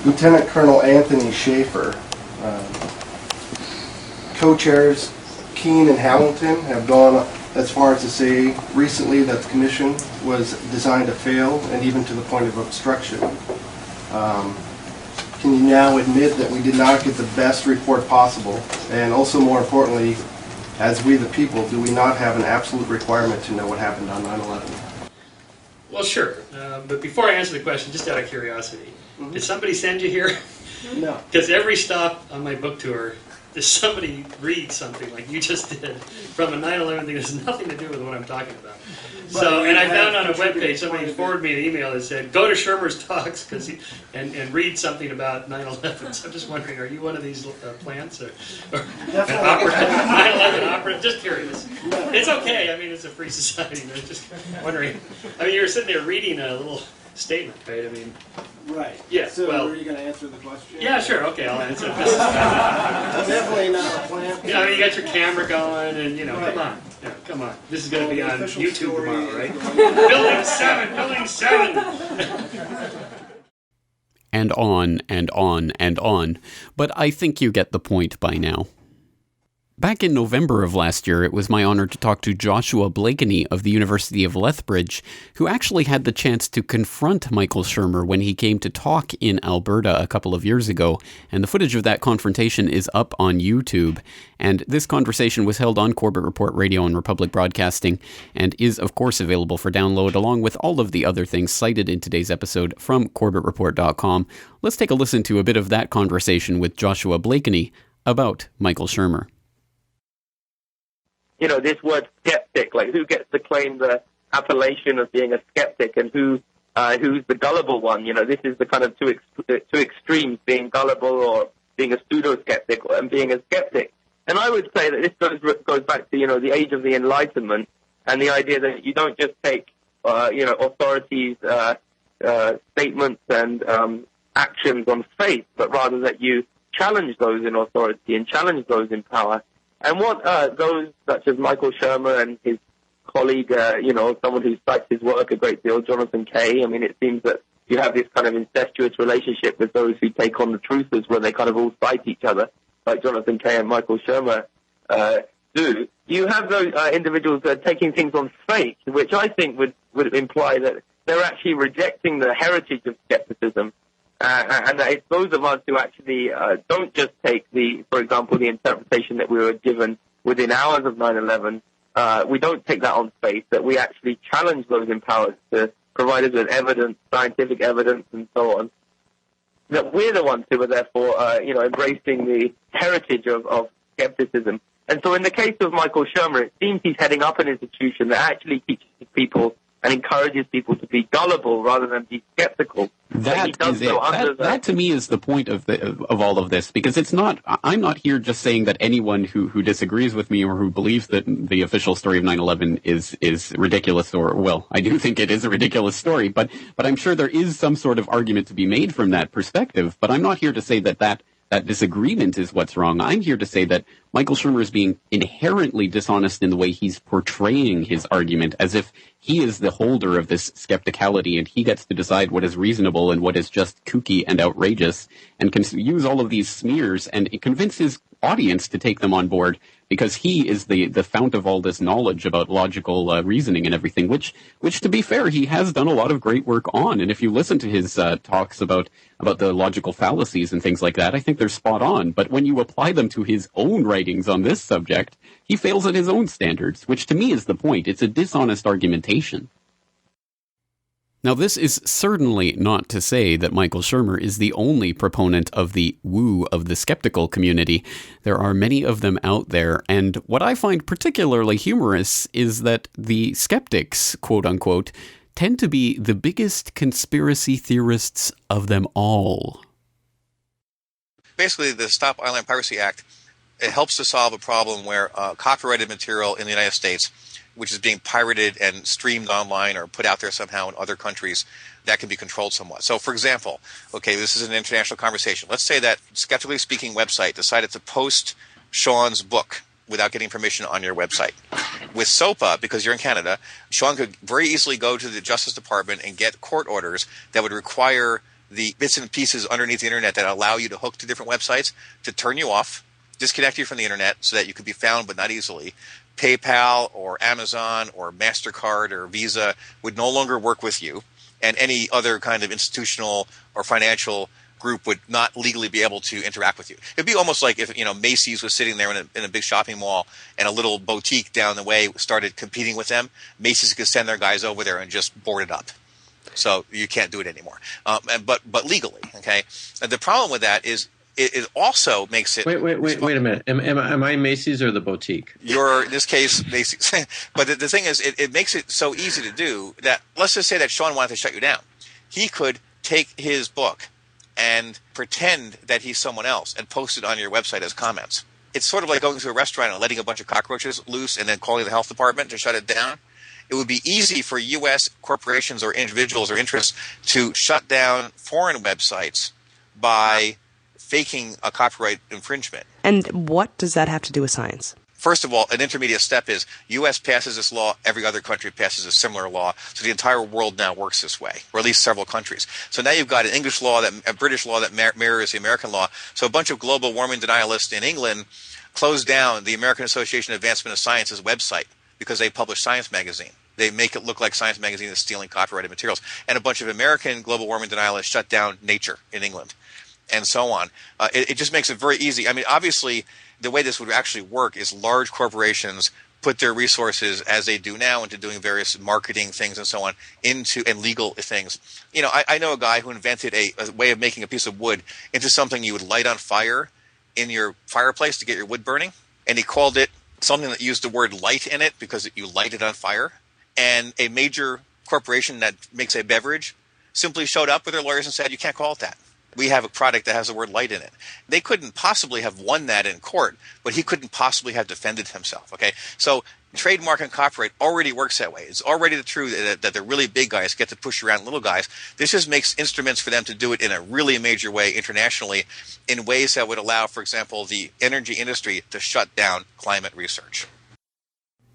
Lieutenant Colonel Anthony Schaefer. Co-chairs Keene and Hamilton have gone as far as to say recently that the commission was designed to fail and even to the point of obstruction. Can you now admit that we did not get the best report possible? And also more importantly, as we the people, do we not have an absolute requirement to know what happened on 9/11? Well, sure. But before I answer the question, just out of curiosity, did somebody send you here? No. Because every stop on my book tour, if somebody reads something like you just did from a 9/11 thing that has nothing to do with what I'm talking about. So, and I found on a webpage, somebody forwarded me an email that said, go to Shermer's talks and read something about 9/11. So I'm just wondering, are you one of these plants? Or an opera, 9/11 opera? Just curious. It's okay. I mean, it's a free society. But just wondering. I mean, you were sitting there reading a little statement, right? I mean, right. Yeah. So, well, are you going to answer the question? Yeah, sure. Okay, I'll answer. I'm definitely not a plant. Yeah, I mean, you got your camera going, and right. Come on. Yeah, come on. This is going to be on YouTube tomorrow, right? Building 7. And on and on and on. But I think you get the point by now. Back in November of last year, it was my honor to talk to Joshua Blakeney of the University of Lethbridge, who actually had the chance to confront Michael Shermer when he came to talk in Alberta a couple of years ago, and the footage of that confrontation is up on YouTube. And this conversation was held on Corbett Report Radio and Republic Broadcasting, and is of course available for download along with all of the other things cited in today's episode from CorbettReport.com. Let's take a listen to a bit of that conversation with Joshua Blakeney about Michael Shermer. You know, this word skeptic, like who gets to claim the appellation of being a skeptic and who's the gullible one? You know, this is the kind of two extremes, being gullible or being a pseudo-skeptic and being a skeptic. And I would say that this goes back to, you know, the age of the Enlightenment and the idea that you don't just take, authorities' statements and actions on faith, but rather that you challenge those in authority and challenge those in power. And what those such as Michael Shermer and his colleague, someone who cites his work a great deal, Jonathan Kay, I mean, it seems that you have this kind of incestuous relationship with those who take on the truthers where they kind of all cite each other, like Jonathan Kay and Michael Shermer do. You have those individuals taking things on faith, which I think would imply that they're actually rejecting the heritage of skepticism. And that it's those of us who actually don't just take for example, the interpretation that we were given within hours of 9/11. We don't take that on faith, that we actually challenge those in power to provide us with evidence, scientific evidence, and so on. That we're the ones who are therefore, embracing the heritage of skepticism. And so in the case of Michael Shermer, it seems he's heading up an institution that actually teaches people and encourages people to be gullible rather than be skeptical. That is it. That to me is the point of all of this, because it's not. I'm not here just saying that anyone who disagrees with me or who believes that the official story of 9/11 is ridiculous, or well, I do think it is a ridiculous story, but I'm sure there is some sort of argument to be made from that perspective. But I'm not here to say that disagreement is what's wrong. I'm here to say that Michael Shermer is being inherently dishonest in the way he's portraying his argument, as if he is the holder of this skepticality and he gets to decide what is reasonable and what is just kooky and outrageous, and can use all of these smears and convince his audience to take them on board because he is the fount of all this knowledge about logical reasoning and everything, which to be fair, he has done a lot of great work on. And if you listen to his talks about the logical fallacies and things like that, I think they're spot on. But when you apply them to his own writings on this subject, he fails at his own standards, which to me is the point. It's a dishonest argumentation. Now, this is certainly not to say that Michael Shermer is the only proponent of the woo of the skeptical community. There are many of them out there, and what I find particularly humorous is that the skeptics, quote-unquote, tend to be the biggest conspiracy theorists of them all. Basically, the Stop Online Piracy Act, it helps to solve a problem where copyrighted material in the United States, which is being pirated and streamed online or put out there somehow in other countries, that can be controlled somewhat. So, for example, okay, this is an international conversation. Let's say that Skeptically Speaking website decided to post Sean's book without getting permission on your website. With SOPA, because you're in Canada, Sean could very easily go to the Justice Department and get court orders that would require the bits and pieces underneath the internet that allow you to hook to different websites to turn you off, disconnect you from the internet so that you could be found but not easily. PayPal or Amazon or MasterCard or Visa would no longer work with you, and any other kind of institutional or financial group would not legally be able to interact with you. It'd be almost like if Macy's was sitting there in a big shopping mall and a little boutique down the way started competing with them. Macy's could send their guys over there and just board it up. So you can't do it anymore, but legally. Okay, and the problem with that is it also makes it... Wait a minute. Am I Macy's or the boutique? You're, in this case, Macy's. But the thing is, it makes it so easy to do that, let's just say that Sean wanted to shut you down. He could take his book and pretend that he's someone else and post it on your website as comments. It's sort of like going to a restaurant and letting a bunch of cockroaches loose and then calling the health department to shut it down. It would be easy for U.S. corporations or individuals or interests to shut down foreign websites by faking a copyright infringement. And what does that have to do with science? First of all, an intermediate step is U.S. passes this law, every other country passes a similar law, so the entire world now works this way, or at least several countries. So now you've got an English law, a British law that mirrors the American law. So a bunch of global warming denialists in England closed down the American Association of Advancement of Science's website because they publish Science magazine. They make it look like Science magazine is stealing copyrighted materials. And a bunch of American global warming denialists shut down Nature in England, and so on. It just makes it very easy. I mean, obviously, the way this would actually work is large corporations put their resources, as they do now, into doing various marketing things and so on, and legal things. You know, I know a guy who invented a way of making a piece of wood into something you would light on fire in your fireplace to get your wood burning, and he called it something that used the word light in it because you light it on fire. And a major corporation that makes a beverage simply showed up with their lawyers and said, you can't call it that. We have a product that has the word light in it. They couldn't possibly have won that in court, but he couldn't possibly have defended himself. Okay, so trademark and copyright already works that way. It's already true that the really big guys get to push around little guys. This just makes instruments for them to do it in a really major way internationally, in ways that would allow, for example, the energy industry to shut down climate research.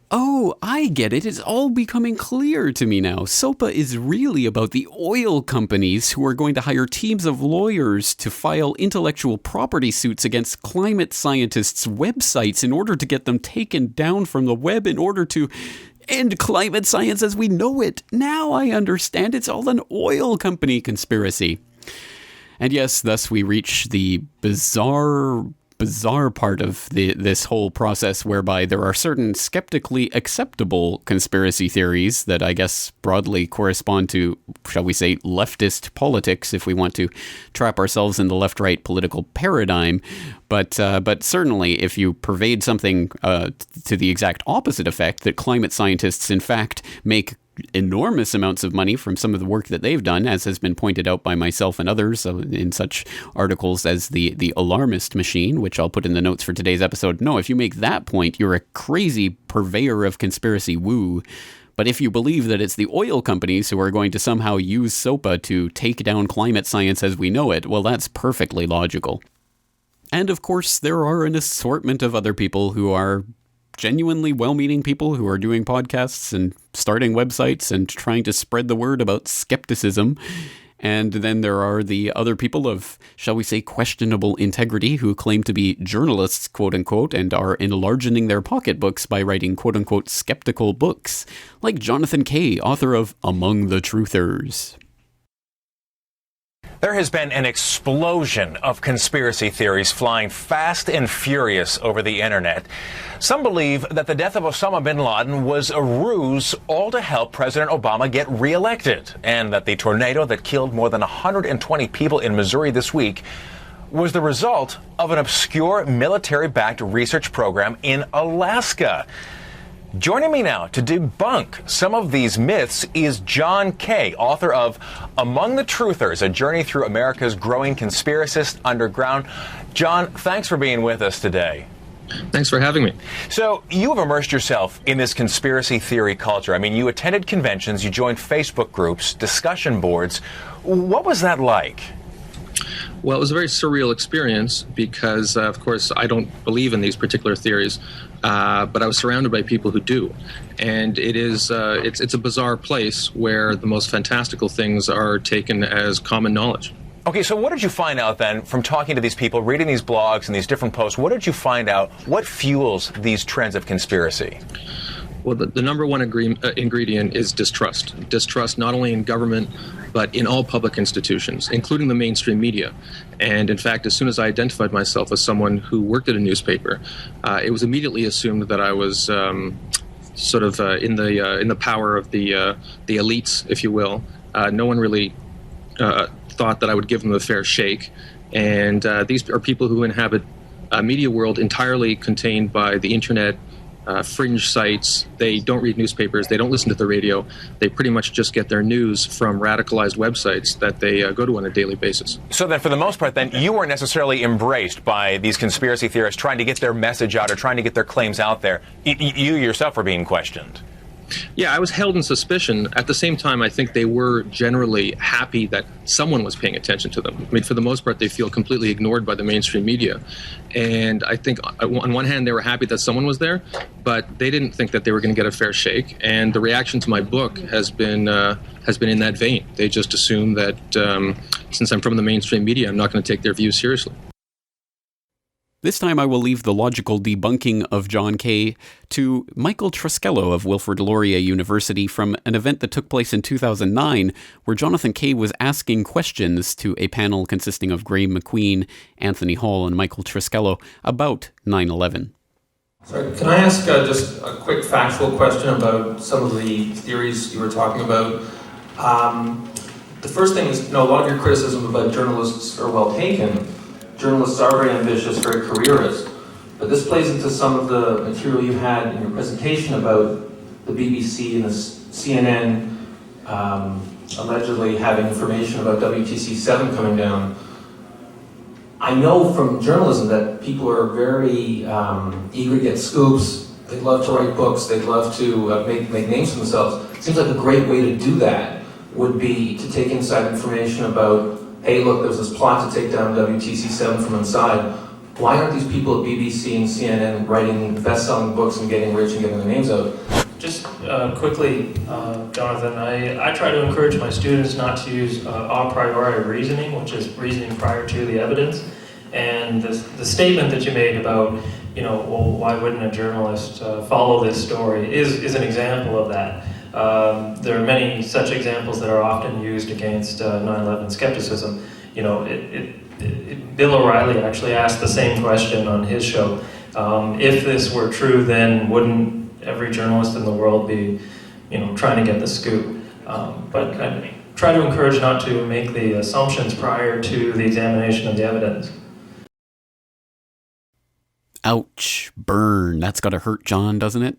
Oh, I get it. It's all becoming clear to me now. SOPA is really about the oil companies who are going to hire teams of lawyers to file intellectual property suits against climate scientists' websites in order to get them taken down from the web in order to end climate science as we know it. Now I understand. It's all an oil company conspiracy. And yes, thus we reach the bizarre part of this whole process, whereby there are certain skeptically acceptable conspiracy theories that I guess broadly correspond to, shall we say, leftist politics, if we want to trap ourselves in the left-right political paradigm. But certainly, if you pervade something to the exact opposite effect, that climate scientists, in fact, make enormous amounts of money from some of the work that they've done, as has been pointed out by myself and others in such articles as the alarmist machine, which I'll put in the notes for today's episode. No, if you make that point, you're a crazy purveyor of conspiracy woo. But if you believe that it's the oil companies who are going to somehow use SOPA to take down climate science as we know it, well, that's perfectly logical. And of course, there are an assortment of other people who are genuinely well-meaning people who are doing podcasts and starting websites and trying to spread the word about skepticism. And then there are the other people of, shall we say, questionable integrity who claim to be journalists, quote-unquote, and are enlarging their pocketbooks by writing, quote-unquote, skeptical books, like Jonathan Kay, author of Among the Truthers. There has been an explosion of conspiracy theories flying fast and furious over the internet. Some believe that the death of Osama bin Laden was a ruse, all to help President Obama get reelected, and that the tornado that killed more than 120 people in Missouri this week was the result of an obscure military-backed research program in Alaska. Joining me now to debunk some of these myths is John Kay, author of Among the Truthers, A Journey Through America's Growing Conspiracist Underground. John, thanks for being with us today. Thanks for having me. So you have immersed yourself in this conspiracy theory culture. I mean, you attended conventions, you joined Facebook groups, discussion boards. What was that like? Well, it was a very surreal experience because, of course, I don't believe in these particular theories, but I was surrounded by people who do. And it is it's a bizarre place where the most fantastical things are taken as common knowledge. Okay, so what did you find out then from talking to these people, reading these blogs and these different posts? What did you find out? What fuels these trends of conspiracy? Well, the number one ingredient is distrust. Distrust not only in government, but in all public institutions, including the mainstream media. And in fact, as soon as I identified myself as someone who worked at a newspaper, it was immediately assumed that I was sort of in the power of the elites, if you will. No one really thought that I would give them a fair shake. And these are people who inhabit a media world entirely contained by the internet, fringe sites. They don't read newspapers. They don't listen to the radio. They pretty much just get their news from radicalized websites that they go to on a daily basis. So then, for the most part, then, you weren't necessarily embraced by these conspiracy theorists trying to get their message out or trying to get their claims out there. You yourself were being questioned. Yeah, I was held in suspicion. At the same time, I think they were generally happy that someone was paying attention to them. I mean, for the most part, they feel completely ignored by the mainstream media. And I think on one hand, they were happy that someone was there, but they didn't think that they were going to get a fair shake. And the reaction to my book has been in that vein. They just assume that since I'm from the mainstream media, I'm not going to take their views seriously. This time I will leave the logical debunking of John Kay to Michael Truskello of Wilfrid Laurier University from an event that took place in 2009 where Jonathan Kay was asking questions to a panel consisting of Graham McQueen, Anthony Hall, and Michael Truskello about 9/11. Sorry, can I ask just a quick factual question about some of the theories you were talking about? The first thing is, a lot of your criticism about journalists are well taken. Journalists are very ambitious, very careerist, but this plays into some of the material you had in your presentation about the BBC and the CNN allegedly having information about WTC-7 coming down. I know from journalism that people are very eager to get scoops. They love to write books. They love to make names for themselves. It seems like a great way to do that would be to take inside information about, hey, look, there's this plot to take down WTC-7 from inside. Why aren't these people at BBC and CNN writing best-selling books and getting rich and getting their names out? Just quickly, Jonathan, I try to encourage my students not to use a priori reasoning, which is reasoning prior to the evidence. And the statement that you made about, well, why wouldn't a journalist follow this story is an example of that. There are many such examples that are often used against 9/11 skepticism. Bill O'Reilly actually asked the same question on his show. If this were true, then wouldn't every journalist in the world be, trying to get the scoop? But I try to encourage not to make the assumptions prior to the examination of the evidence. Ouch, burn. That's gotta hurt John, doesn't it?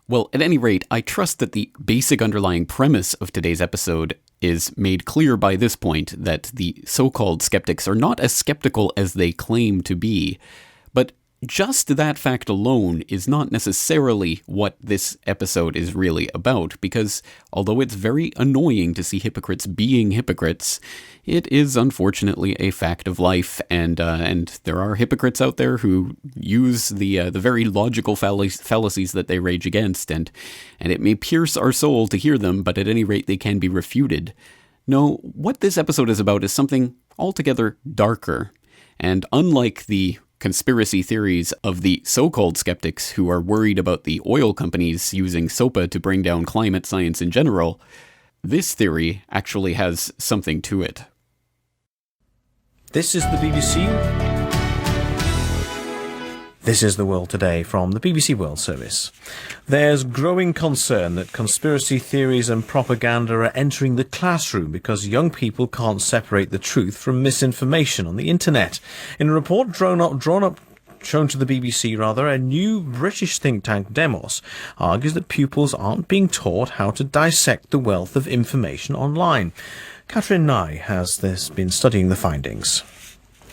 Well, at any rate, I trust that the basic underlying premise of today's episode is made clear by this point, that the so-called skeptics are not as skeptical as they claim to be. But just that fact alone is not necessarily what this episode is really about, because although it's very annoying to see hypocrites being hypocrites, it is unfortunately a fact of life, and there are hypocrites out there who use the very logical fallacies that they rage against, and it may pierce our soul to hear them, but at any rate they can be refuted. No, what this episode is about is something altogether darker, and unlike the conspiracy theories of the so-called skeptics who are worried about the oil companies using SOPA to bring down climate science in general, this theory actually has something to it. This is the BBC. This is The World Today from the BBC World Service. There's growing concern that conspiracy theories and propaganda are entering the classroom because young people can't separate the truth from misinformation on the internet. In a report shown to the BBC, a new British think tank, Demos, argues that pupils aren't being taught how to dissect the wealth of information online. Catherine Nye has been studying the findings.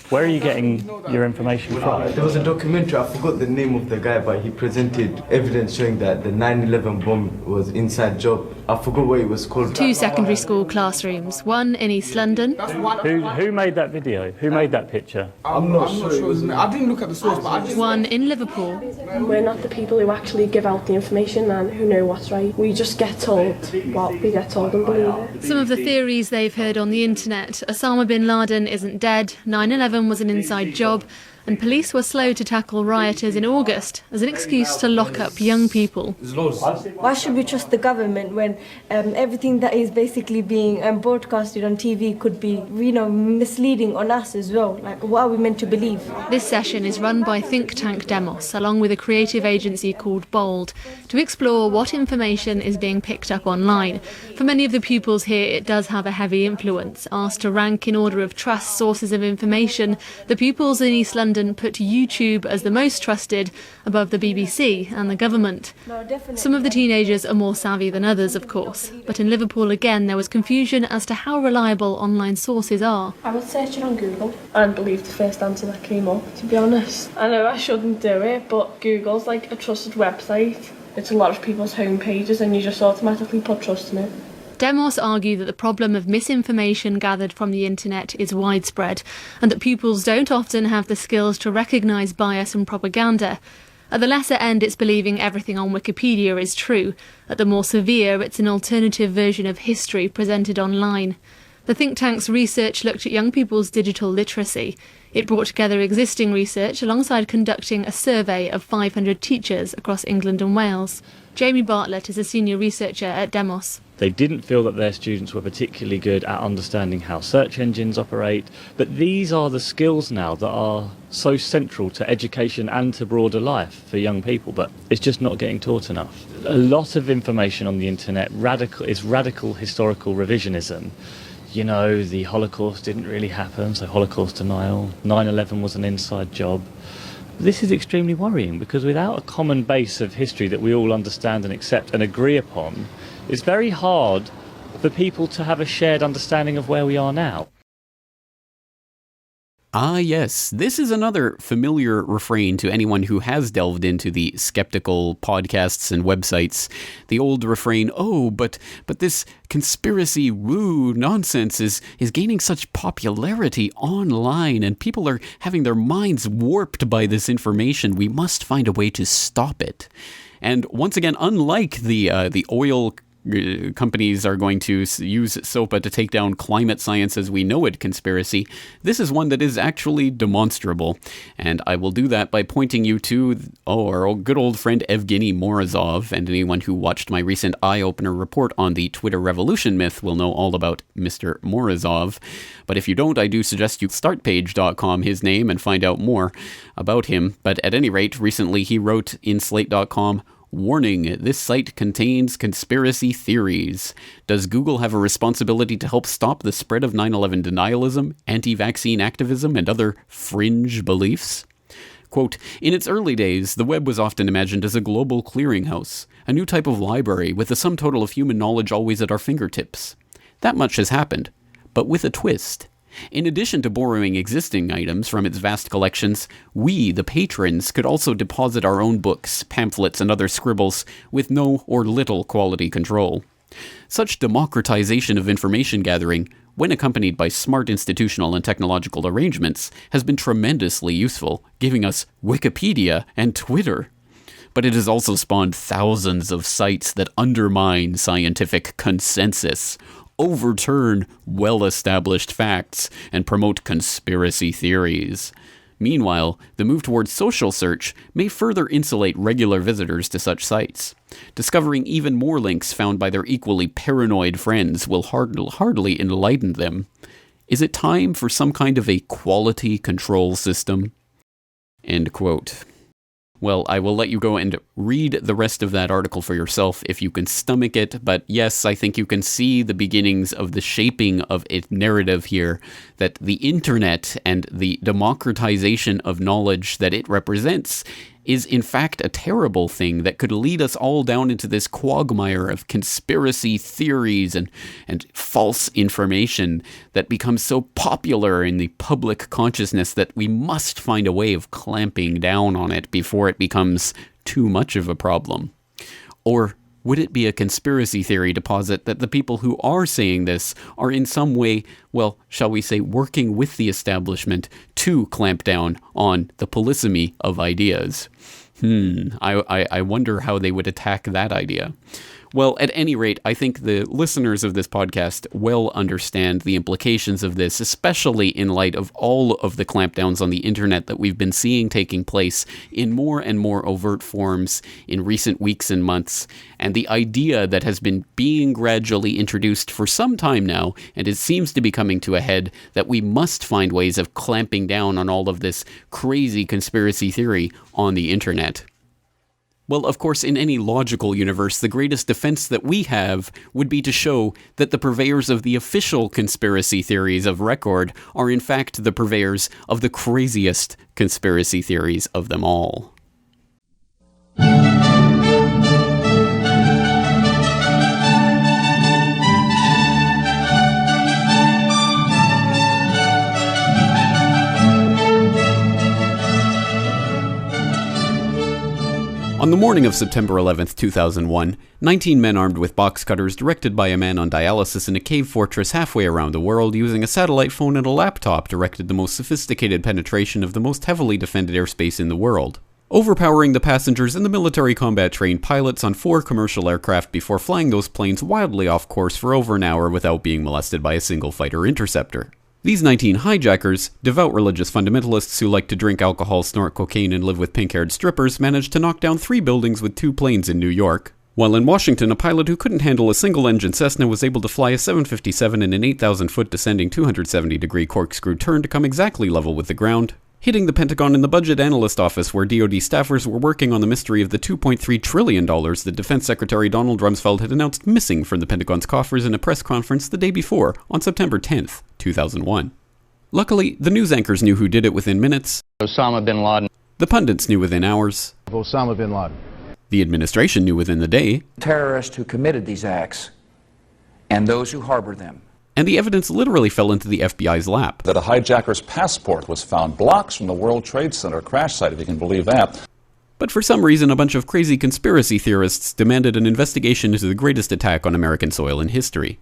Where are you getting your information from? There was a documentary, I forgot the name of the guy, but he presented evidence showing that the 9/11 bomb was inside job. I forgot what it was called. 2 secondary school classrooms, one in East London. Who made that video? Who made that picture? I'm not sure. It was me. I didn't look at the source, but I just... One in Liverpool. We're not the people who actually give out the information and who know what's right. We just get told what we get told and believe it. Some of the theories they've heard on the internet: Osama bin Laden isn't dead, 9/11 was an inside job, and police were slow to tackle rioters in August as an excuse to lock up young people. Why should we trust the government when everything that is basically being broadcasted on TV could be, misleading on us as well? Like, what are we meant to believe? This session is run by think tank Demos, along with a creative agency called Bold, to explore what information is being picked up online. For many of the pupils here, it does have a heavy influence. Asked to rank in order of trust sources of information, the pupils in East London put YouTube as the most trusted, above the BBC and the government. Some of the teenagers are more savvy than others, of course, but in Liverpool again there was confusion as to how reliable online sources are. I would search it on Google and believe the first answer that came up, to be honest. I know I shouldn't do it, but Google's like a trusted website. It's a lot of people's home pages and you just automatically put trust in it. Demos argue that the problem of misinformation gathered from the internet is widespread and that pupils don't often have the skills to recognise bias and propaganda. At the lesser end, it's believing everything on Wikipedia is true. At the more severe, it's an alternative version of history presented online. The think tank's research looked at young people's digital literacy. It brought together existing research alongside conducting a survey of 500 teachers across England and Wales. Jamie Bartlett is a senior researcher at Demos. They didn't feel that their students were particularly good at understanding how search engines operate, but these are the skills now that are so central to education and to broader life for young people, but it's just not getting taught enough. A lot of information on the internet is radical historical revisionism. The Holocaust didn't really happen, so Holocaust denial. 9/11 was an inside job. This is extremely worrying because without a common base of history that we all understand and accept and agree upon, it's very hard for people to have a shared understanding of where we are now. Ah, yes, this is another familiar refrain to anyone who has delved into the skeptical podcasts and websites. The old refrain, but this conspiracy woo nonsense is gaining such popularity online and people are having their minds warped by this information. We must find a way to stop it. And once again, unlike the oil companies are going to use SOPA to take down climate science as we know it conspiracy, this is one that is actually demonstrable. And I will do that by pointing you to our good old friend Evgeny Morozov, and anyone who watched my recent eye-opener report on the Twitter revolution myth will know all about Mr. Morozov. But if you don't, I do suggest you startpage.com his name and find out more about him. But at any rate, recently he wrote in Slate.com, "Warning, this site contains conspiracy theories. Does Google have a responsibility to help stop the spread of 9/11 denialism, anti-vaccine activism, and other fringe beliefs?" Quote, "In its early days, the web was often imagined as a global clearinghouse, a new type of library with the sum total of human knowledge always at our fingertips. That much has happened, but with a twist. In addition to borrowing existing items from its vast collections, we, the patrons, could also deposit our own books, pamphlets, and other scribbles with no or little quality control. Such democratization of information gathering, when accompanied by smart institutional and technological arrangements, has been tremendously useful, giving us Wikipedia and Twitter. But it has also spawned thousands of sites that undermine scientific consensus, overturn well-established facts, and promote conspiracy theories. Meanwhile, the move towards social search may further insulate regular visitors to such sites. Discovering even more links found by their equally paranoid friends will hardly enlighten them. Is it time for some kind of a quality control system?" End quote. Well, I will let you go and read the rest of that article for yourself if you can stomach it. But yes, I think you can see the beginnings of the shaping of a narrative here, that the internet and the democratization of knowledge that it represents is in fact a terrible thing that could lead us all down into this quagmire of conspiracy theories and false information that becomes so popular in the public consciousness that we must find a way of clamping down on it before it becomes too much of a problem. Or would it be a conspiracy theory to posit that the people who are saying this are in some way, well, shall we say, working with the establishment to clamp down on the polysemy of ideas? I wonder how they would attack that idea. Well, at any rate, I think the listeners of this podcast well understand the implications of this, especially in light of all of the clampdowns on the internet that we've been seeing taking place in more and more overt forms in recent weeks and months, and the idea that has been being gradually introduced for some time now, and it seems to be coming to a head, that we must find ways of clamping down on all of this crazy conspiracy theory on the internet. Well, of course, in any logical universe, the greatest defense that we have would be to show that the purveyors of the official conspiracy theories of record are in fact the purveyors of the craziest conspiracy theories of them all. On the morning of September 11th, 2001, 19 men armed with box cutters directed by a man on dialysis in a cave fortress halfway around the world using a satellite phone and a laptop directed the most sophisticated penetration of the most heavily defended airspace in the world, overpowering the passengers and the military combat-trained pilots on 4 commercial aircraft before flying those planes wildly off course for over an hour without being molested by a single fighter interceptor. These 19 hijackers, devout religious fundamentalists who like to drink alcohol, snort cocaine, and live with pink-haired strippers, managed to knock down 3 buildings with 2 planes in New York. While in Washington, a pilot who couldn't handle a single-engine Cessna was able to fly a 757 in an 8,000-foot descending 270-degree corkscrew turn to come exactly level with the ground, hitting the Pentagon in the Budget Analyst Office where DoD staffers were working on the mystery of the $2.3 trillion that Defense Secretary Donald Rumsfeld had announced missing from the Pentagon's coffers in a press conference the day before, on September 10th, 2001. Luckily, the news anchors knew who did it within minutes. Osama bin Laden. The pundits knew within hours. Osama bin Laden. The administration knew within the day. Terrorists who committed these acts and those who harbor them. And the evidence literally fell into the FBI's lap. That a hijacker's passport was found blocks from the World Trade Center crash site, if you can believe that. But for some reason, a bunch of crazy conspiracy theorists demanded an investigation into the greatest attack on American soil in history.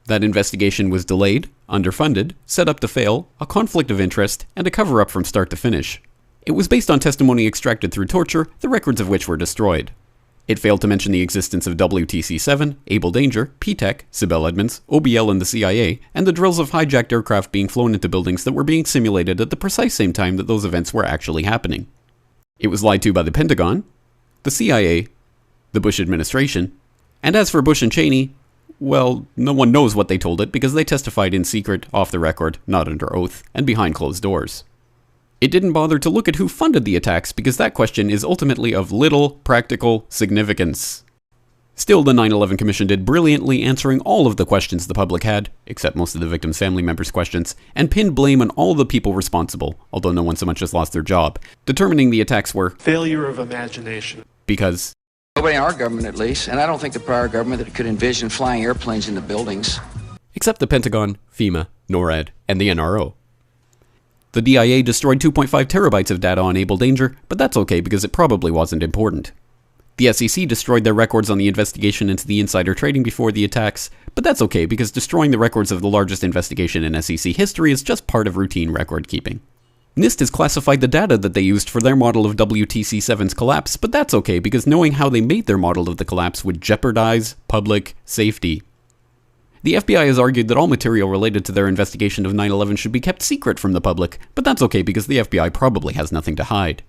That investigation was delayed, underfunded, set up to fail, a conflict of interest, and a cover-up from start to finish. It was based on testimony extracted through torture, the records of which were destroyed. It failed to mention the existence of WTC-7, Able Danger, P-TECH, Sibel Edmonds, OBL and the CIA, and the drills of hijacked aircraft being flown into buildings that were being simulated at the precise same time that those events were actually happening. It was lied to by the Pentagon, the CIA, the Bush administration, and as for Bush and Cheney, well, no one knows what they told it because they testified in secret, off the record, not under oath, and behind closed doors. It didn't bother to look at who funded the attacks because that question is ultimately of little practical significance. Still, the 9/11 Commission did brilliantly answering all of the questions the public had, except most of the victims' family members' questions, and pinned blame on all the people responsible, although no one so much as lost their job, determining the attacks were failure of imagination. Because Nobody in our government, at least, and I don't think the prior government that could envision flying airplanes into buildings. Except the Pentagon, FEMA, NORAD, and the NRO. The DIA destroyed 2.5 terabytes of data on Able Danger, but that's okay because it probably wasn't important. The SEC destroyed their records on the investigation into the insider trading before the attacks, but that's okay because destroying the records of the largest investigation in SEC history is just part of routine record keeping. NIST has classified the data that they used for their model of WTC-7's collapse, but that's okay because knowing how they made their model of the collapse would jeopardize public safety. The FBI has argued that all material related to their investigation of 9/11 should be kept secret from the public, but that's okay because the FBI probably has nothing to hide.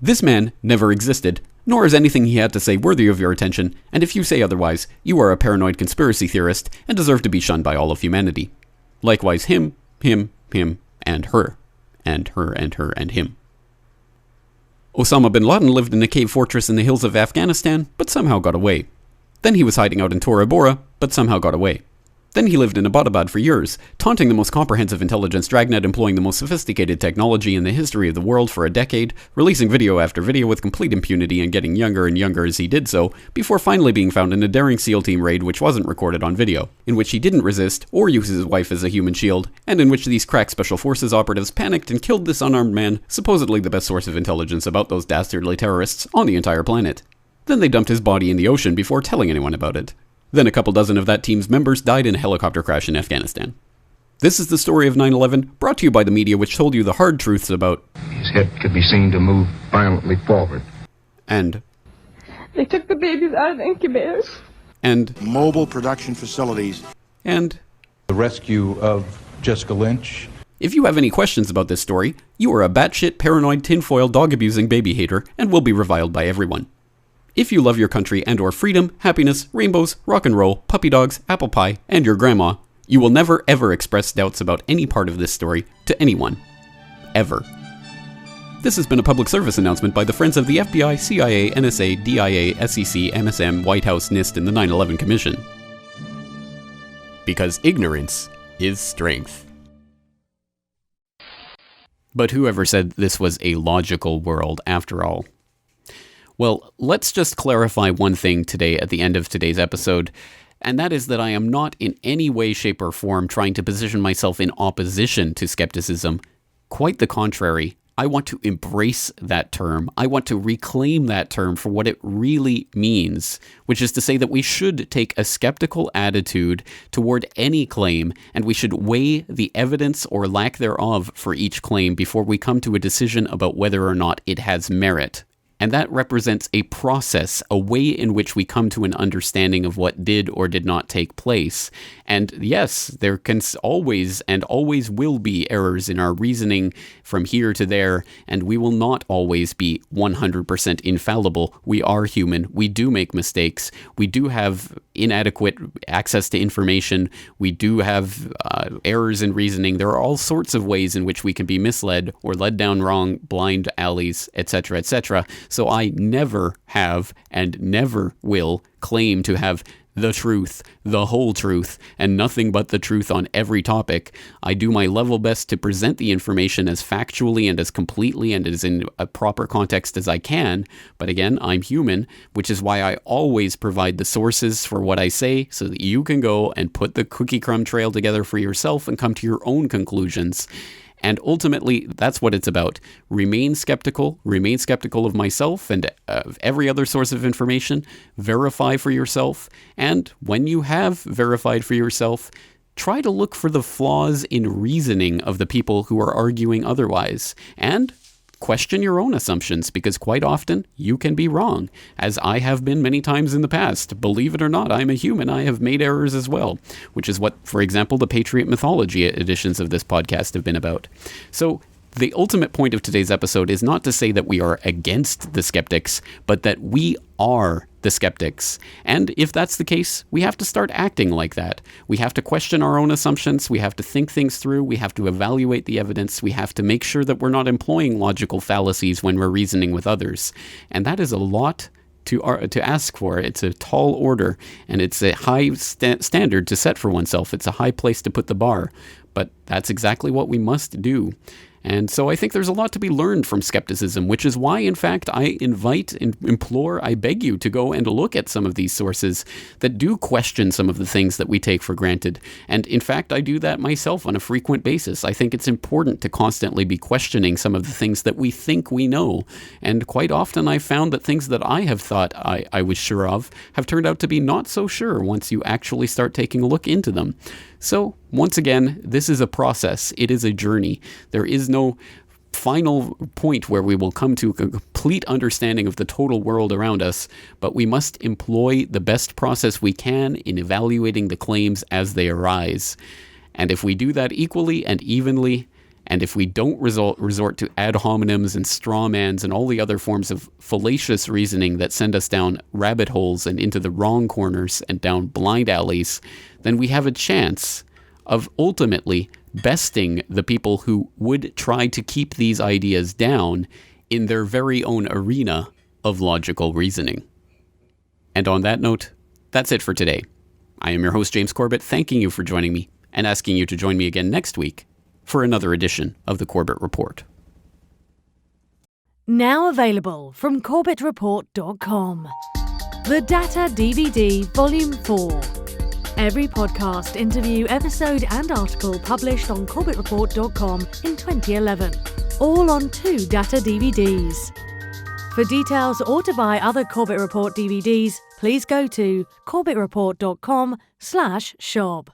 This man never existed, nor is anything he had to say worthy of your attention, and if you say otherwise, you are a paranoid conspiracy theorist and deserve to be shunned by all of humanity. Likewise him, and her. And her, and her, and him. Osama bin Laden lived in a cave fortress in the hills of Afghanistan, but somehow got away. Then he was hiding out in Tora Bora, but somehow got away. Then he lived in Abbottabad for years, taunting the most comprehensive intelligence dragnet employing the most sophisticated technology in the history of the world for a decade, releasing video after video with complete impunity and getting younger and younger as he did so, before finally being found in a daring SEAL team raid which wasn't recorded on video, in which he didn't resist or use his wife as a human shield, and in which these crack special forces operatives panicked and killed this unarmed man, supposedly the best source of intelligence about those dastardly terrorists on the entire planet. Then they dumped his body in the ocean before telling anyone about it. Then a couple dozen of that team's members died in a helicopter crash in Afghanistan. This is the story of 9/11, brought to you by the media which told you the hard truths about his head could be seen to move violently forward. And they took the babies out of the incubators and mobile production facilities, and the rescue of Jessica Lynch. If you have any questions about this story, you are a batshit, paranoid, tinfoil, dog-abusing baby hater and will be reviled by everyone. If you love your country and or freedom, happiness, rainbows, rock and roll, puppy dogs, apple pie, and your grandma, you will never ever express doubts about any part of this story to anyone. Ever. This has been a public service announcement by the Friends of the FBI, CIA, NSA, DIA, SEC, MSM, White House, NIST, and the 9/11 Commission. Because ignorance is strength. But whoever said this was a logical world after all? Well, let's just clarify one thing today at the end of today's episode, and that is that I am not in any way, shape, or form trying to position myself in opposition to skepticism. Quite the contrary. I want to embrace that term. I want to reclaim that term for what it really means, which is to say that we should take a skeptical attitude toward any claim, and we should weigh the evidence or lack thereof for each claim before we come to a decision about whether or not it has merit. And that represents a process, a way in which we come to an understanding of what did or did not take place. And yes, there can always and always will be errors in our reasoning from here to there, and we will not always be 100% infallible. We are human. We do make mistakes. We do have inadequate access to information. We do have errors in reasoning. There are all sorts of ways in which we can be misled or led down wrong, blind alleys, etc., etc. So I never have and never will claim to have the truth, the whole truth, and nothing but the truth on every topic. I do my level best to present the information as factually and as completely and as in a proper context as I can. But again, I'm human, which is why I always provide the sources for what I say so that you can go and put the cookie crumb trail together for yourself and come to your own conclusions. And ultimately, that's what it's about. Remain skeptical of myself and of every other source of information, verify for yourself, and when you have verified for yourself, try to look for the flaws in reasoning of the people who are arguing otherwise, and question your own assumptions, because quite often you can be wrong, as I have been many times in the past. Believe it or not, I'm a human. I have made errors as well, which is what, for example, the Patriot Mythology editions of this podcast have been about. So the ultimate point of today's episode is not to say that we are against the skeptics, but that we are the skeptics. And if that's the case, we have to start acting like that. We have to question our own assumptions. We have to think things through. We have to evaluate the evidence. We have to make sure that we're not employing logical fallacies when we're reasoning with others. And that is a lot to ask for. It's a tall order, and it's a high standard to set for oneself. It's a high place to put the bar. But that's exactly what we must do. And so I think there's a lot to be learned from skepticism, which is why, in fact, I invite and implore, I beg you to go and look at some of these sources that do question some of the things that we take for granted. And in fact, I do that myself on a frequent basis. I think it's important to constantly be questioning some of the things that we think we know. And quite often I've found that things that I have thought I was sure of have turned out to be not so sure once you actually start taking a look into them. So, once again, this is a process. It is a journey. There is no final point where we will come to a complete understanding of the total world around us, but we must employ the best process we can in evaluating the claims as they arise. And if we do that equally and evenly, and if we don't resort to ad hominems and straw mans and all the other forms of fallacious reasoning that send us down rabbit holes and into the wrong corners and down blind alleys, then we have a chance of ultimately besting the people who would try to keep these ideas down in their very own arena of logical reasoning. And on that note, that's it for today. I am your host, James Corbett, thanking you for joining me and asking you to join me again next week for another edition of the Corbett Report. Now available from CorbettReport.com. The Data DVD Volume 4. Every podcast, interview, episode and article published on CorbettReport.com in 2011. All on 2 data DVDs. For details or to buy other Corbett Report DVDs, please go to CorbettReport.com/shop.